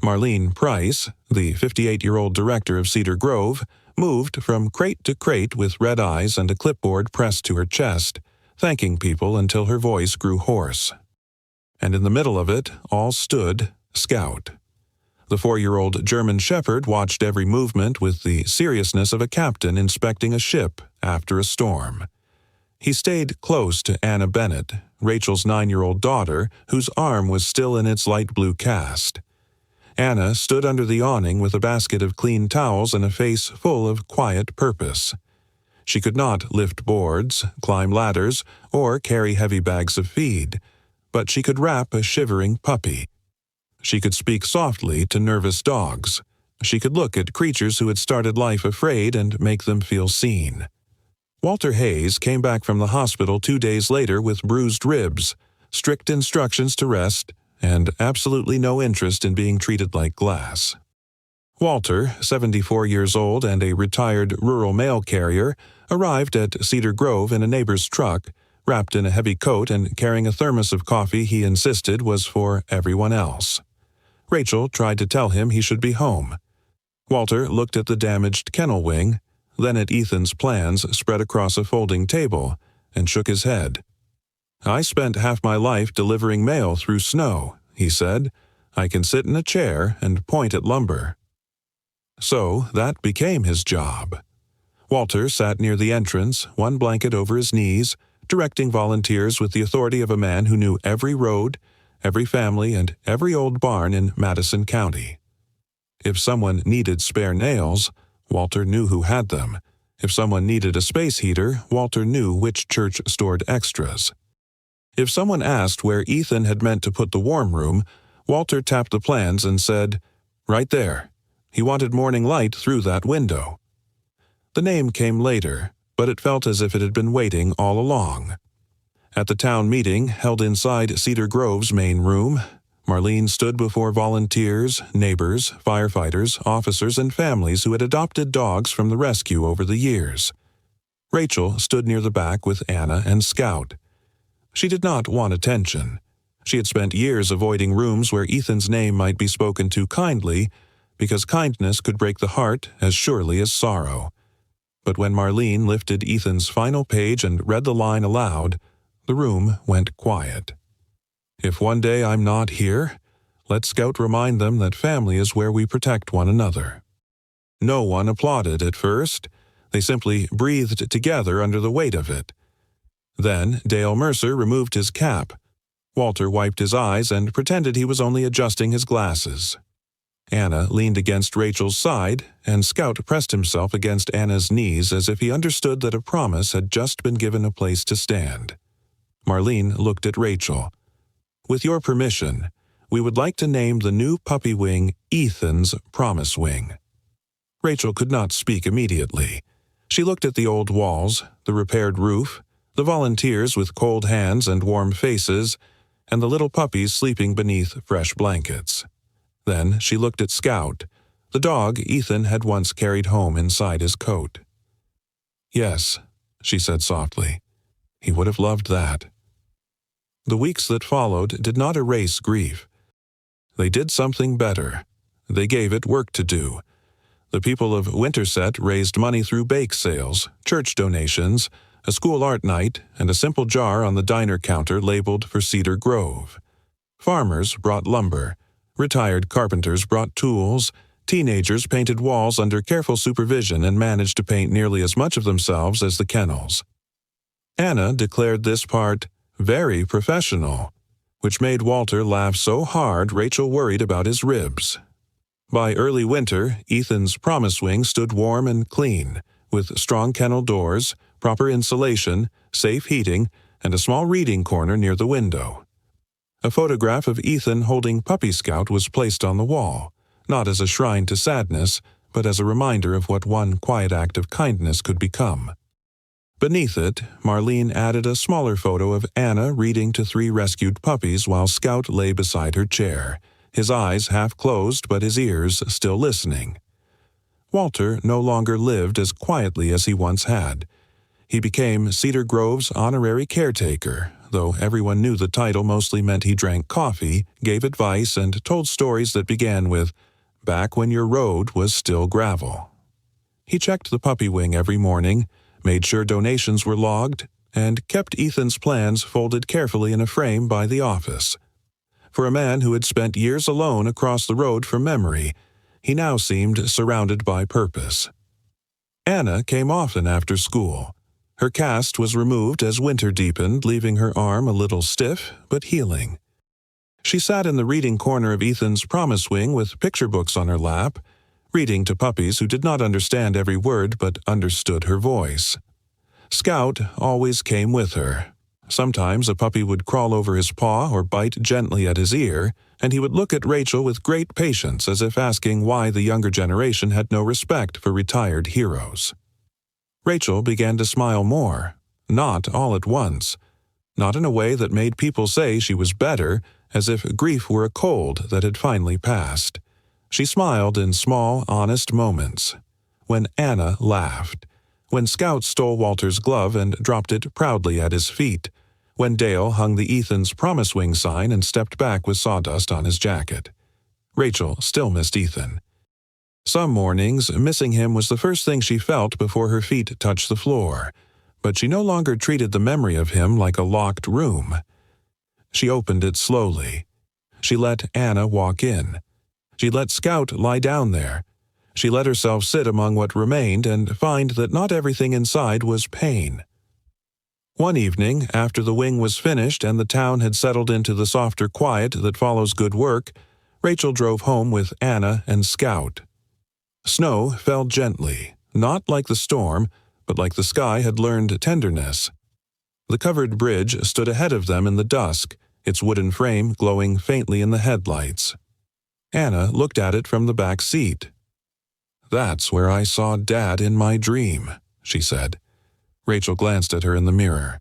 Marlene Price, the 58-year-old director of Cedar Grove, moved from crate to crate with red eyes and a clipboard pressed to her chest, thanking people until her voice grew hoarse. And in the middle of it all stood Scout. The 4-year-old German shepherd watched every movement with the seriousness of a captain inspecting a ship after a storm. He stayed close to Anna Bennett, Rachel's 9-year-old daughter, whose arm was still in its light blue cast. Anna stood under the awning with a basket of clean towels and a face full of quiet purpose. She could not lift boards, climb ladders, or carry heavy bags of feed, but she could wrap a shivering puppy. She could speak softly to nervous dogs. She could look at creatures who had started life afraid and make them feel seen. Walter Hayes came back from the hospital 2 days later with bruised ribs, strict instructions to rest, and absolutely no interest in being treated like glass. Walter, 74 years old and a retired rural mail carrier, arrived at Cedar Grove in a neighbor's truck, wrapped in a heavy coat and carrying a thermos of coffee he insisted was for everyone else. Rachel tried to tell him he should be home. Walter looked at the damaged kennel wing, then at Ethan's plans spread across a folding table, and shook his head. "I spent half my life delivering mail through snow," he said. "I can sit in a chair and point at lumber." So that became his job. Walter sat near the entrance, one blanket over his knees, directing volunteers with the authority of a man who knew every road, every family, and every old barn in Madison County. If someone needed spare nails, Walter knew who had them. If someone needed a space heater, Walter knew which church stored extras. If someone asked where Ethan had meant to put the warm room, Walter tapped the plans and said, "Right there." He wanted morning light through that window. The name came later, but it felt as if it had been waiting all along. At the town meeting held inside Cedar Grove's main room, Marlene stood before volunteers, neighbors, firefighters, officers, and families who had adopted dogs from the rescue over the years. Rachel stood near the back with Anna and Scout. She did not want attention. She had spent years avoiding rooms where Ethan's name might be spoken to kindly, because kindness could break the heart as surely as sorrow. But when Marlene lifted Ethan's final page and read the line aloud, the room went quiet. "If one day I'm not here, let Scout remind them that family is where we protect one another." No one applauded at first. They simply breathed together under the weight of it. Then Dale Mercer removed his cap. Walter wiped his eyes and pretended he was only adjusting his glasses. Anna leaned against Rachel's side, and Scout pressed himself against Anna's knees as if he understood that a promise had just been given a place to stand. Marlene looked at Rachel. "With your permission, we would like to name the new puppy wing Ethan's Promise Wing." Rachel could not speak immediately. She looked at the old walls, the repaired roof, the volunteers with cold hands and warm faces, and the little puppies sleeping beneath fresh blankets. Then she looked at Scout, the dog Ethan had once carried home inside his coat. "Yes," she said softly. "He would have loved that." The weeks that followed did not erase grief. They did something better. They gave it work to do. The people of Winterset raised money through bake sales, church donations, a school art night, and a simple jar on the diner counter labeled for Cedar Grove. Farmers brought lumber. Retired carpenters brought tools. Teenagers painted walls under careful supervision and managed to paint nearly as much of themselves as the kennels. Anna declared this part very professional, which made Walter laugh so hard Rachel worried about his ribs. By early winter, Ethan's promise wing stood warm and clean, with strong kennel doors, proper insulation, safe heating, and a small reading corner near the window. A photograph of Ethan holding Puppy Scout was placed on the wall, not as a shrine to sadness, but as a reminder of what one quiet act of kindness could become. Beneath it, Marlene added a smaller photo of Anna reading to 3 rescued puppies while Scout lay beside her chair, his eyes half closed but his ears still listening. Walter no longer lived as quietly as he once had. He became Cedar Grove's honorary caretaker, though everyone knew the title mostly meant he drank coffee, gave advice, and told stories that began with, "Back when your road was still gravel." He checked the puppy wing every morning, made sure donations were logged, and kept Ethan's plans folded carefully in a frame by the office. For a man who had spent years alone across the road from memory, he now seemed surrounded by purpose. Anna came often after school. Her cast was removed as winter deepened, leaving her arm a little stiff but healing. She sat in the reading corner of Ethan's promise wing with picture books on her lap, reading to puppies who did not understand every word but understood her voice. Scout always came with her. Sometimes a puppy would crawl over his paw or bite gently at his ear, and he would look at Rachel with great patience as if asking why the younger generation had no respect for retired heroes. Rachel began to smile more, not all at once, not in a way that made people say she was better, as if grief were a cold that had finally passed. She smiled in small, honest moments. When Anna laughed, when Scout stole Walter's glove and dropped it proudly at his feet, when Dale hung the Ethan's promise wing sign and stepped back with sawdust on his jacket. Rachel still missed Ethan. Some mornings, missing him was the first thing she felt before her feet touched the floor, but she no longer treated the memory of him like a locked room. She opened it slowly. She let Anna walk in. She let Scout lie down there. She let herself sit among what remained and find that not everything inside was pain. One evening, after the wing was finished and the town had settled into the softer quiet that follows good work, Rachel drove home with Anna and Scout. Snow fell gently, not like the storm, but like the sky had learned tenderness. The covered bridge stood ahead of them in the dusk, its wooden frame glowing faintly in the headlights. Anna looked at it from the back seat. "That's where I saw Dad in my dream," she said. Rachel glanced at her in the mirror.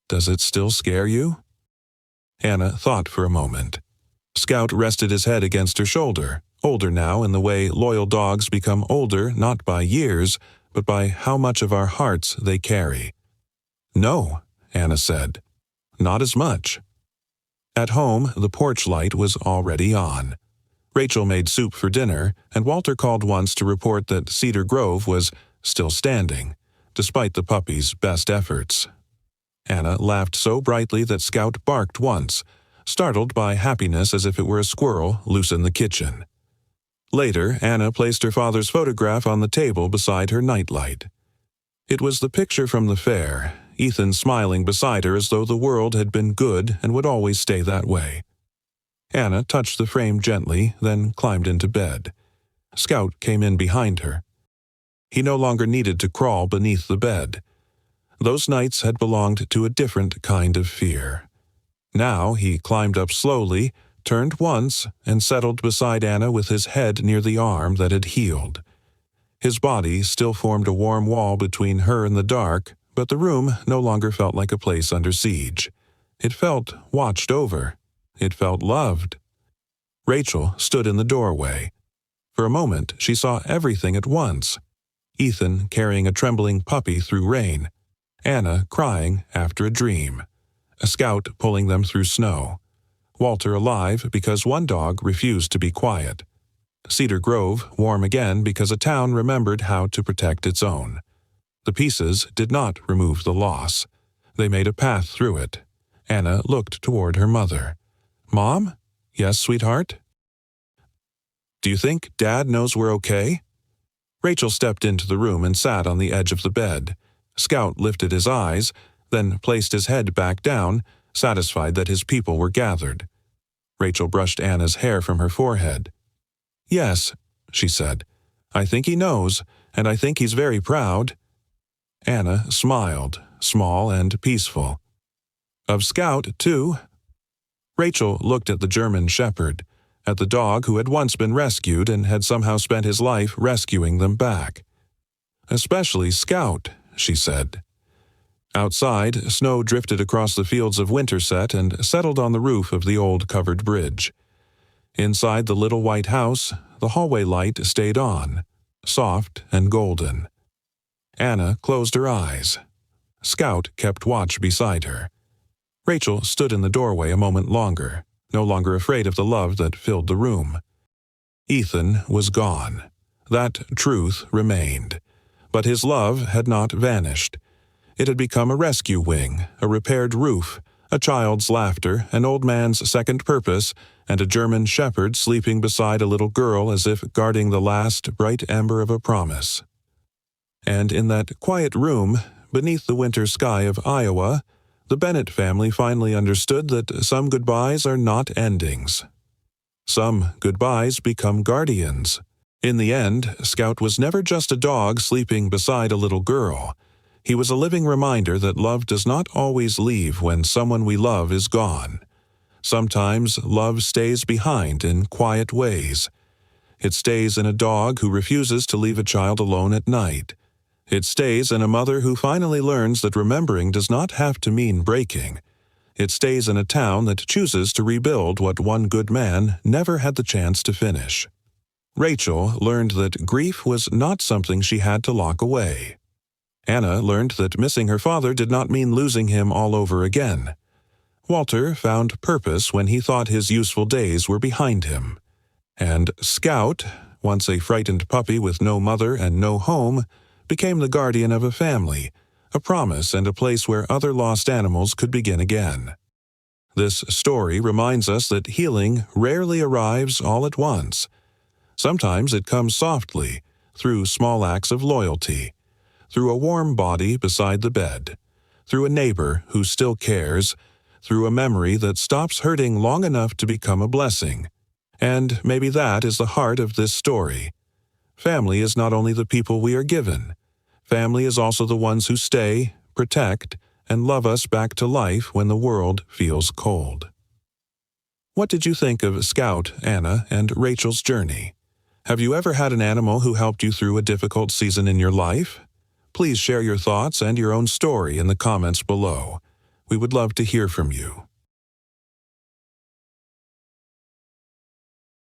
"Does it still scare you?" Anna thought for a moment. Scout rested his head against her shoulder, older now in the way loyal dogs become older not by years, but by how much of our hearts they carry. "No," Anna said. "Not as much." At home, the porch light was already on. Rachel made soup for dinner, and Walter called once to report that Cedar Grove was still standing, despite the puppy's best efforts. Anna laughed so brightly that Scout barked once, startled by happiness as if it were a squirrel loose in the kitchen. Later, Anna placed her father's photograph on the table beside her nightlight. It was the picture from the fair, Ethan smiling beside her as though the world had been good and would always stay that way. Anna touched the frame gently, then climbed into bed. Scout came in behind her. He no longer needed to crawl beneath the bed. Those nights had belonged to a different kind of fear. Now he climbed up slowly, turned once, and settled beside Anna with his head near the arm that had healed. His body still formed a warm wall between her and the dark, but the room no longer felt like a place under siege. It felt watched over. It felt loved. Rachel stood in the doorway. For a moment, she saw everything at once. Ethan carrying a trembling puppy through rain. Anna crying after a dream. A Scout pulling them through snow. Walter alive because one dog refused to be quiet. Cedar Grove warm again because a town remembered how to protect its own. The pieces did not remove the loss. They made a path through it. Anna looked toward her mother. "Mom? Yes, sweetheart?" "Do you think Dad knows we're okay?" Rachel stepped into the room and sat on the edge of the bed. Scout lifted his eyes, then placed his head back down, satisfied that his people were gathered. Rachel brushed Anna's hair from her forehead. "Yes," she said. "I think he knows, and I think he's very proud." Anna smiled, small and peaceful. "Of Scout, too?" Rachel looked at the German shepherd, at the dog who had once been rescued and had somehow spent his life rescuing them back. "Especially Scout," she said. Outside, snow drifted across the fields of Winterset and settled on the roof of the old covered bridge. Inside the little white house, the hallway light stayed on, soft and golden. Anna closed her eyes. Scout kept watch beside her. Rachel stood in the doorway a moment longer, no longer afraid of the love that filled the room. Ethan was gone. That truth remained. But his love had not vanished. It had become a rescue wing, a repaired roof, a child's laughter, an old man's second purpose, and a German shepherd sleeping beside a little girl as if guarding the last bright ember of a promise. And in that quiet room, beneath the winter sky of Iowa, the Bennett family finally understood that some goodbyes are not endings. Some goodbyes become guardians. In the end, Scout was never just a dog sleeping beside a little girl. He was a living reminder that love does not always leave when someone we love is gone. Sometimes love stays behind in quiet ways. It stays in a dog who refuses to leave a child alone at night. It stays in a mother who finally learns that remembering does not have to mean breaking. It stays in a town that chooses to rebuild what one good man never had the chance to finish. Rachel learned that grief was not something she had to lock away. Anna learned that missing her father did not mean losing him all over again. Walter found purpose when he thought his useful days were behind him. And Scout, once a frightened puppy with no mother and no home, became the guardian of a family, a promise and a place where other lost animals could begin again. This story reminds us that healing rarely arrives all at once. Sometimes it comes softly, through small acts of loyalty, through a warm body beside the bed, through a neighbor who still cares, through a memory that stops hurting long enough to become a blessing. And maybe that is the heart of this story. Family is not only the people we are given. Family is also the ones who stay, protect, and love us back to life when the world feels cold. What did you think of Scout, Anna, and Rachel's journey? Have you ever had an animal who helped you through a difficult season in your life? Please share your thoughts and your own story in the comments below. We would love to hear from you.